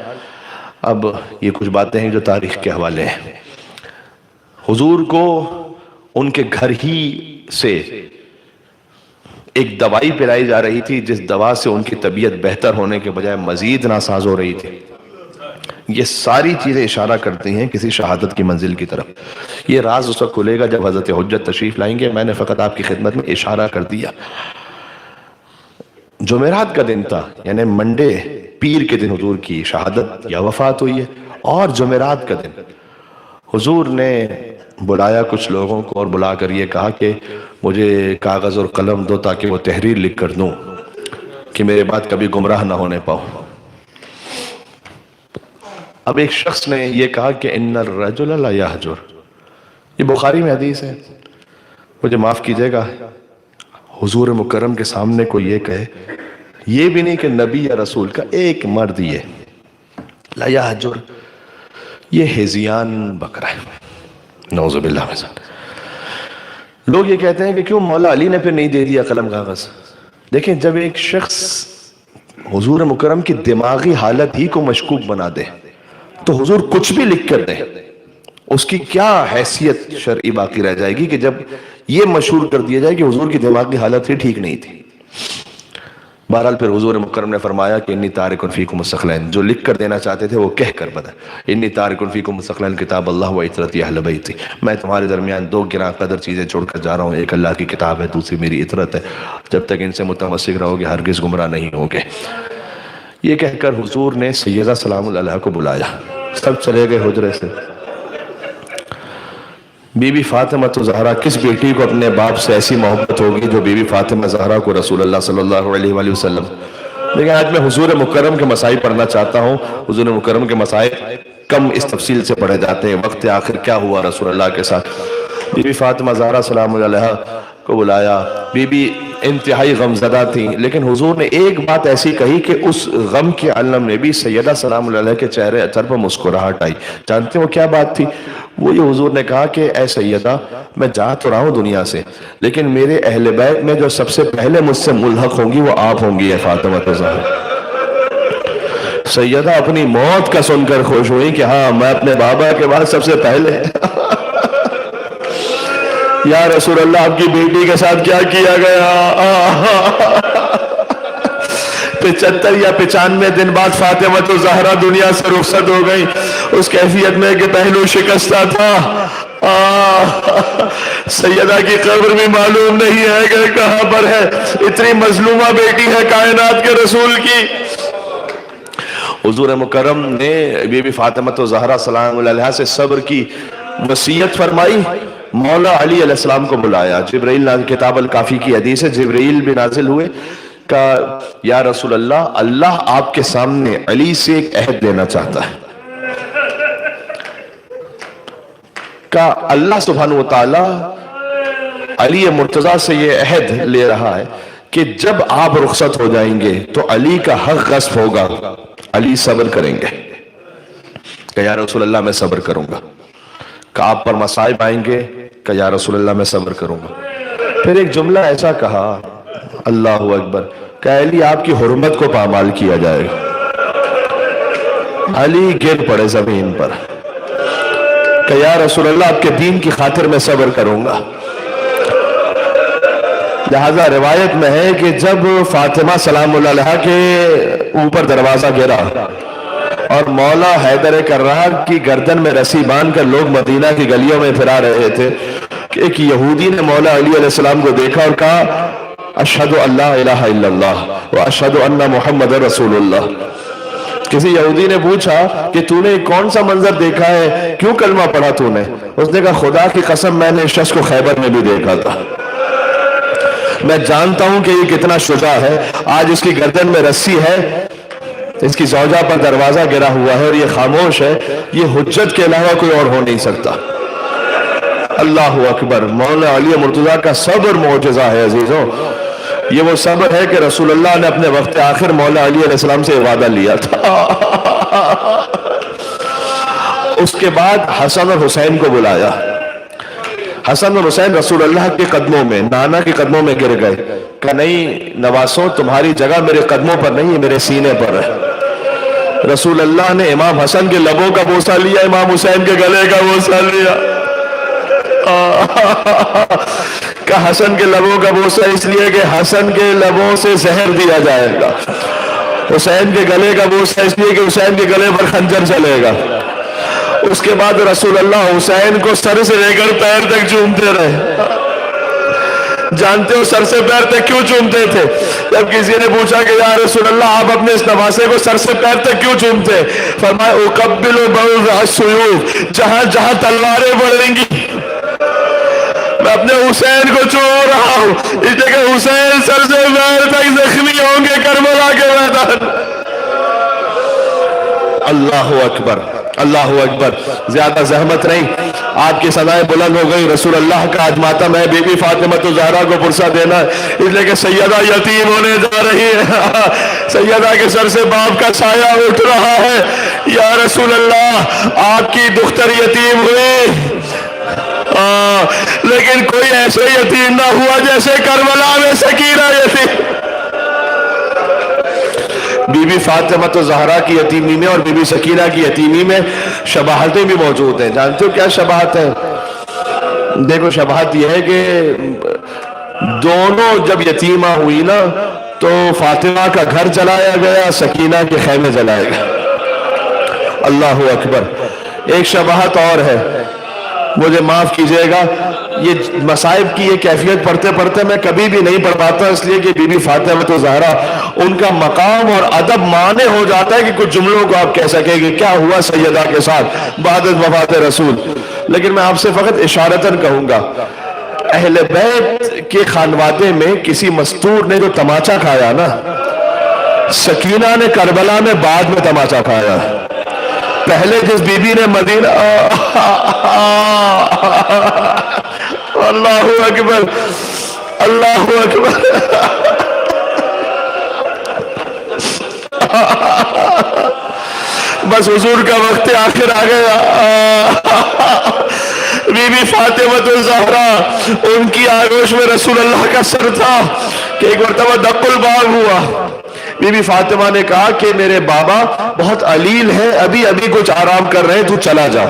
اب یہ کچھ باتیں ہیں جو تاریخ کے حوالے ہیں۔ حضور کو ان کے گھر ہی سے ایک دوائی پلائی جا رہی تھی جس دوا سے ان کی طبیعت بہتر ہونے کے بجائے مزید ناساز ہو رہی تھی۔ یہ ساری چیزیں اشارہ کرتی ہیں کسی شہادت کی منزل کی طرف۔ یہ راز اس وقت کھلے گا جب حضرت حجت تشریف لائیں گے، میں نے فقط آپ کی خدمت میں اشارہ کر دیا۔ جمعرات کا دن تھا یعنی منڈے پیر کے دن حضور کی شہادت یا وفات ہوئی ہے، اور جمعرات کا دن حضور نے بلایا کچھ لوگوں کو اور بلا کر یہ کہا کہ مجھے کاغذ اور قلم دو تاکہ وہ تحریر لکھ کر دوں کہ میرے بعد کبھی گمراہ نہ ہونے پاؤں۔ اب ایک شخص نے یہ کہا کہ ان الرجل لا یہجر، یہ بخاری میں حدیث ہے، مجھے معاف کیجئے گا حضور مکرم کے سامنے کوئی یہ کہے، یہ بھی نہیں کہ نبی یا رسول کا ایک مرد یہ لا یہجر، یہ ہزیان بکرا ہے، نعوذ باللہ من ذلک۔ لوگ یہ کہتے ہیں کہ کیوں مولا علی نے پھر نہیں دے دیا قلم کاغذ؟ دیکھیں جب ایک شخص حضور مکرم کی دماغی حالت ہی کو مشکوک بنا دے تو حضور کچھ بھی لکھ کر دیں، اس کی کیا حیثیت شرعی باقی رہ جائے گی کہ جب یہ مشہور کر دیا جائے کہ حضور کی دماغی حالت ہی ٹھیک نہیں تھی۔ بہرحال پھر حضور مکرم نے فرمایا کہ انی تارکن فیکم الثقلین، جو لکھ کر دینا چاہتے تھے وہ کہہ کر بتا، انی تارکن فیکم الثقلین کتاب اللہ و عطرتی اہل بیتی، میں تمہارے درمیان دو گراں قدر چیزیں چھوڑ کر جا رہا ہوں، ایک اللہ کی کتاب ہے، دوسری میری عطرت ہے، جب تک ان سے متمسک رہو گے ہرگز گمراہ نہیں ہوگے۔ یہ کہہ کر حضور نے سیدہ سلام اللہ علیہ کو بلایا، سب چلے گئے حجرے سے۔ بی بی فاطمہ زہرا، کس بیٹی کو اپنے باپ سے ایسی محبت ہوگی جو بی بی فاطمہ زہرا کو رسول اللہ صلی اللہ علیہ وآلہ وسلم۔ لیکن آج میں حضور مکرم کے مسائل پڑھنا چاہتا ہوں۔ حضور مکرم کے مسائل کم اس تفصیل سے پڑھے جاتے ہیں، وقت آخر کیا ہوا رسول اللہ کے ساتھ۔ بی بی فاطمہ زہرا سلام اللہ علیہ کو بلایا، بی بی انتہائی غمزدہ تھیں، لیکن حضور نے ایک بات ایسی کہی کہ اس غم کے عالم میں بھی سیدہ سلام اللہ علیہ کے چہرے اثر پر مسکراہٹ آئی۔ جانتے ہو کیا بات تھی؟ وہ یہ حضور نے کہا کہ اے سیدہ، میں جا تو رہا ہوں دنیا سے، لیکن میرے اہل بیت میں جو سب سے پہلے مجھ سے ملحق ہوں گی وہ آپ ہوں گی، اے فاطمہ زہرا۔ سیدہ اپنی موت کا سن کر خوش ہوئی کہ ہاں میں اپنے بابا کے بعد سب سے پہلے۔ یا رسول اللہ، آپ کی بیٹی کے ساتھ کیا کیا گیا؟ 75 یا 95 دن بعد فاطمہ زہرا دنیا سے رخصت ہو گئی، اس کیفیت میں کہ پہلو شکستہ تھا۔ سیدہ کی قبر بھی معلوم نہیں ہے کہ کہاں پر ہے، اتنی مظلومہ بیٹی ہے کائنات کے رسول کی۔ حضور مکرم نے بی بی فاطمہ زہرا سلام اللہ علیہ سے صبر کی وصیت فرمائی، مولا علی علیہ السلام کو بلایا۔ جبرائیل کتاب الکافی کی حدیث ہے، جبرائیل بھی نازل ہوئے، کہا یا رسول اللہ، اللہ آپ کے سامنے علی سے ایک عہد لینا چاہتا ہے۔ کہا اللہ سبحانہ وتعالی علی مرتضیٰ سے یہ عہد لے رہا ہے کہ جب آپ رخصت ہو جائیں گے تو علی کا حق غصب ہوگا، علی صبر کریں گے۔ کہ یا رسول اللہ میں صبر کروں گا۔ کہ آپ پر مصائب آئیں گے؟ کہ یا رسول اللہ میں صبر کروں گا۔ پھر ایک جملہ ایسا کہا، اللہ اکبر، کہ علی آپ کی حرمت کو پامال کیا جائے گا۔ علی گر پڑے زمین پر کہ یا رسول اللہ آپ کے دین کی خاطر میں صبر کروں گا۔ لہذا روایت میں ہے کہ جب فاطمہ سلام اللہ علیہ کے اوپر دروازہ گرا اور مولا حیدر کرار کی گردن میں رسی باندھ کر لوگ مدینہ کی گلیوں میں پھرا رہے تھے کہ ایک یہودی نے مولا علی علیہ السلام کو دیکھا اور کہا اشہد ان لا الہ الا اللہ و اشہد ان محمد رسول اللہ۔ کسی یہودی نے پوچھا کہ تو نے کون سا منظر دیکھا ہے، کیوں کلمہ پڑھا تو نے؟ اس نے کہا خدا کی قسم میں نے اس شخص کو خیبر میں بھی دیکھا تھا، میں جانتا ہوں کہ یہ کتنا شجاع ہے۔ آج اس کی گردن میں رسی ہے، اس کی زوجہ پر دروازہ گرا ہوا ہے اور یہ خاموش ہے، یہ حجت کے علاوہ کوئی اور ہو نہیں سکتا۔ اللہ اکبر، مولا علی مرتضیٰ کا صبر معجزہ ہے عزیزوں۔ یہ وہ صبر ہے کہ رسول اللہ نے اپنے وقت آخر مولا علی علیہ السلام سے وعدہ لیا تھا۔ اس کے بعد حسن اور حسین کو بلایا۔ حسن اور حسین رسول اللہ کے قدموں میں، نانا کے قدموں میں گر گئے کہ نہیں نواسوں، تمہاری جگہ میرے قدموں پر نہیں، میرے سینے پر ہے۔ رسول اللہ نے امام حسن کے لبوں کا بوسہ لیا، امام حسین کے گلے کا بوسہ لیا۔ کہ حسن کے لبوں کا بوسہ اس لیے کہ حسن کے لبوں سے زہر دیا جائے گا، حسین کے گلے کا بوسہ اس لیے کہ حسین کے گلے پر خنجر چلے گا۔ اس کے بعد رسول اللہ حسین کو سر سے لے کر پیر تک چومتے رہے۔ جانتے ہو سر سے پیر تک کیوں چومتے تھے؟ جب کسی نے پوچھا کہ یا رسول اللہ آپ اپنے اس نواسے کو سر سے پیر تک کیوں چومتے؟ فرمایا اقبل بعض السیوف، جہاں جہاں تلواریں بڑھیں گی میں اپنے حسین کو چوم رہا ہوں، اس لیے کہ حسین سر سے پیر تک زخمی ہوں گے کربلا کے میدان۔ اللہ اکبر، اللہ اکبر۔ زیادہ زحمت نہیں، آپ کی صدائیں بلند ہو گئی۔ رسول اللہ کا آج ماتم ہے، بی بی فاطمہ زہرا کو پرسہ دینا ہے، اس لیے کہ سیدہ یتیم ہونے جا رہی ہے۔ سیدہ کے سر سے باپ کا سایہ اٹھ رہا ہے۔ یا رسول اللہ آپ کی دختر یتیم ہوئی، لیکن کوئی ایسے یتیم نہ ہوا جیسے کربلا میں سکینہ یتیم۔ بی بی فاطمہ زہرا کی یتیمی میں اور بی بی سکینہ کی یتیمی میں شباہتیں بھی موجود ہیں۔ جانتے ہو کیا شباہت ہے؟ دیکھو شباہت یہ ہے کہ دونوں جب یتیمہ ہوئی نا تو فاطمہ کا گھر جلایا گیا، سکینہ کے خیمے جلائے گئے۔ اللہ اکبر۔ ایک شباہت اور ہے، مجھے معاف کیجئے گا، یہ مصائب کی یہ کیفیت پڑھتے پڑھتے میں کبھی بھی نہیں پڑھ پاتا، اس لیے کہ بی بی فاطمہ زہرا ان کا مقام اور ادب مانے ہو جاتا ہے کہ کچھ جملوں کو آپ کہہ سکیں کہ کیا ہوا سیدہ کے ساتھ بعد وفات رسول۔ لیکن میں آپ سے فقط اشارتاً کہوں گا، اہل بیت کے خانوادے میں کسی مستور نے جو تماچا کھایا نا، سکینہ نے کربلا میں بعد میں تماچا کھایا۔ پہلے جس بی بی نے مدینہ اللہ اکبر اللہ اکبر بس حضور کا وقت آخر آ گیا۔ بی بی فاطمہ الزہرا، ان کی آغوش میں رسول اللہ کا سر تھا کہ ایک مرتبہ دق الباب ہوا۔ بی بی فاطمہ نے کہا کہ میرے بابا بہت علیل ہے، ابھی ابھی کچھ آرام کر رہے ہیں، تو چلا جا،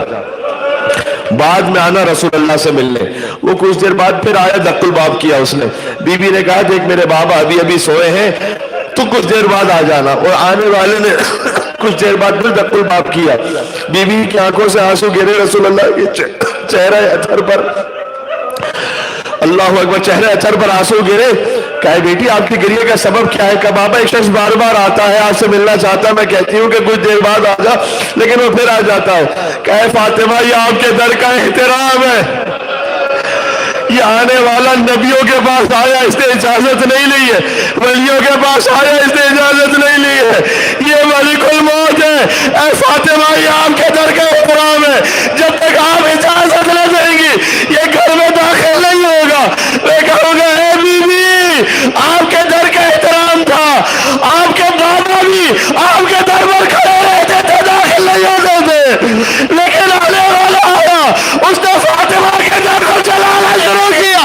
بعد میں آنا رسول اللہ سے ملنے۔ وہ کچھ دیر بعد پھر آیا، دق الباب کیا اس نے۔ بی بی نے کہا دیکھ میرے بابا ابھی ابھی سوئے ہیں، تو کچھ دیر بعد آ جانا۔ اور آنے والے نے کچھ دیر بعد پھر دق الباب کیا۔ بی بی کی آنکھوں سے آنسو گرے رسول اللہ کے چہرہ اطہر پر، اللہ اکبر، چہرہ اطہر پر آنسو گرے۔ کہا بیٹی آپ کی گریے کا سبب کیا ہے؟ کہ بابا ایک شخص بار بار آتا ہے، آپ سے ملنا چاہتا ہے، میں کہتی ہوں کہ کچھ دیر بعد آ جا، لیکن وہ پھر آ جاتا ہے۔ کہا فاطمہ یہ آپ کے در کا احترام ہے، یہ آنے والا نبیوں کے پاس آیا، اس نے اجازت نہیں لی ہے، ولیوں کے پاس آیا، اس نے اجازت نہیں لی ہے، یہ ملک الموت ہے۔ اے فاطمہ یہ آپ کے در کا احترام ہے، جب تک آپ اجازت نہ دیں گی یہ گھر میں داخل نہیں ہوگا۔ میں کہوں گا اے بی بی آپ کے در کا احترام تھا، آپ کے بابا بھی آپ کے در پر کھڑے رہتے تھے، داخل نہیں ہوتے تھے، لیکن آنے والا آیا، اس نے فاطمہ کے در کو جلانا شروع کیا۔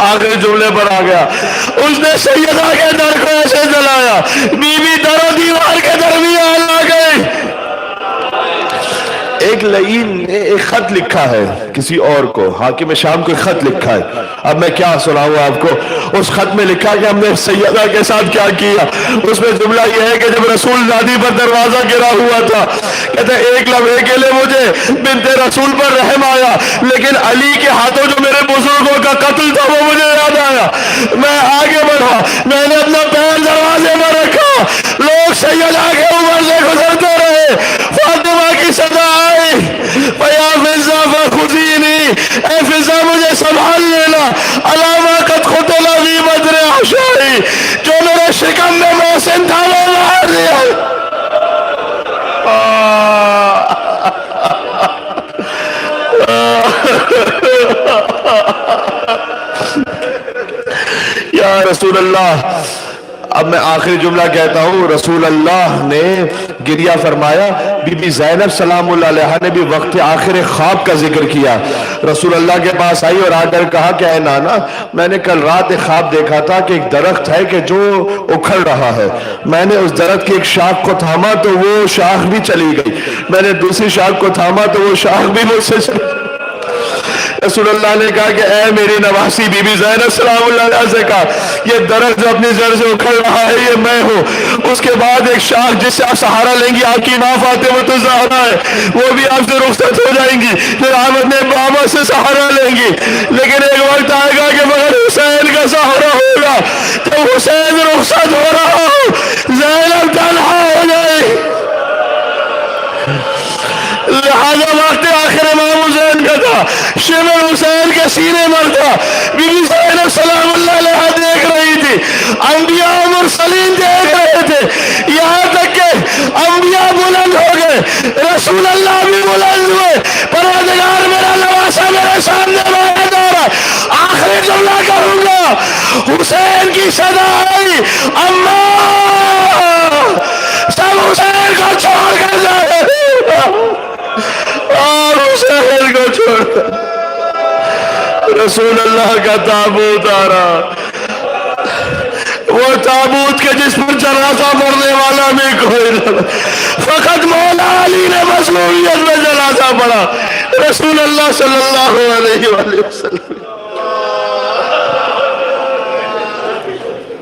آخری جملے پر آ گیا، اس نے سیدہ کے در کو ایسے جلایا، بی بی در و دیوار کے درمیان آ گئی۔ ایک لعین نے ایک خط لکھا ہے کسی اور کو، حاکم شام کو ایک خط لکھا ہے، اب میں کیا سناؤں آپ کو۔ اس خط میں لکھا کہ ہم نے سیدہ کے ساتھ کیا کیا۔ اس میں جملہ یہ ہے کہ جب رسول دادی پر دروازہ گرا ہوا تھا، کہتے ہیں ایک لمحے کے لیے مجھے بنت رسول پر رحم آیا، لیکن علی کے ہاتھوں جو میرے بزرگوں کا قتل تھا وہ مجھے یاد آیا۔ میں آگے بڑھا، میں نے اپنا پیر دروازے میں رکھا، لوگ سیدہ کے اوپر سے گزرتے رہے، فاطمہ کی صدا آئی، فیا فضا فخذینی، اے فضا مجھے سنبھال لینا، علامہ قد قتل فی بدر عشائی، جو میرے شکم میں محسن تھا وہ مار دیا۔ یا رسول اللہ، اب میں آخری جملہ کہتا ہوں، رسول اللہ نے گریہ فرمایا، بی بی زینب سلام اللہ علیہا نے بھی وقت آخر خواب کا ذکر کیا۔ رسول اللہ کے پاس آئی اور آ کر کہا کہ اے نانا، میں نے کل رات ایک خواب دیکھا تھا کہ ایک درخت ہے کہ جو اکھڑ رہا ہے، میں نے اس درخت کی ایک شاخ کو تھاما تو وہ شاخ بھی چلی گئی، میں نے دوسری شاخ کو تھاما تو وہ شاخ بھی مجھ سے چلی گئی۔ رسول اللہ نے کہا کہ اے میری نواسی بی بی زینب سلام اللہ علیہ سے کہا، یہ درخت جو اپنی جڑ سے اکھڑ رہا ہے یہ میں ہوں۔ اس کے بعد ایک شاخ جس سے آپ سہارا لیں گی آپ کی ماں فاطمہ الزہرا ہے، وہ بھی آپ سے رخصت ہو جائیں گی، پھر آپ اپنے بابا سے سہارا لیں گی، لیکن ایک وقت آئے گا کہ مگر حسین کا سہارا ہوگا۔ جب حسین رخصت ہو رہا ہو، زینب تنہا ہو جائے، لہذا وقت آخر امام حسین کا تھا، شمر حسین کے سینے پر تھا، بی بی زینب سلام اللہ علیہ دیکھ رہی تھی، انبیاء و مرسلین دیکھ رہے تھے، یہاں تک کہ انبیاء بلند ہو گئے، رسول اللہ بھی بلند ہوئے، پروردگار میرا نواسا میرے سامنے بیان ہو رہا ہے۔ آخری جملہ کہوں گا، حسین کی صدا آئی، اماں سب حسین کو چھوڑ کر جائے، اور حسین کو چھوڑ کر رسول اللہ کا تابوت آ رہا، وہ تابوت کے جس پر جنازہ پڑھنے والا بھی کوئی نہیں، فقط مولا علی نے مظلومیت میں جنازہ پڑھا، رسول اللہ صلی اللہ علیہ وسلم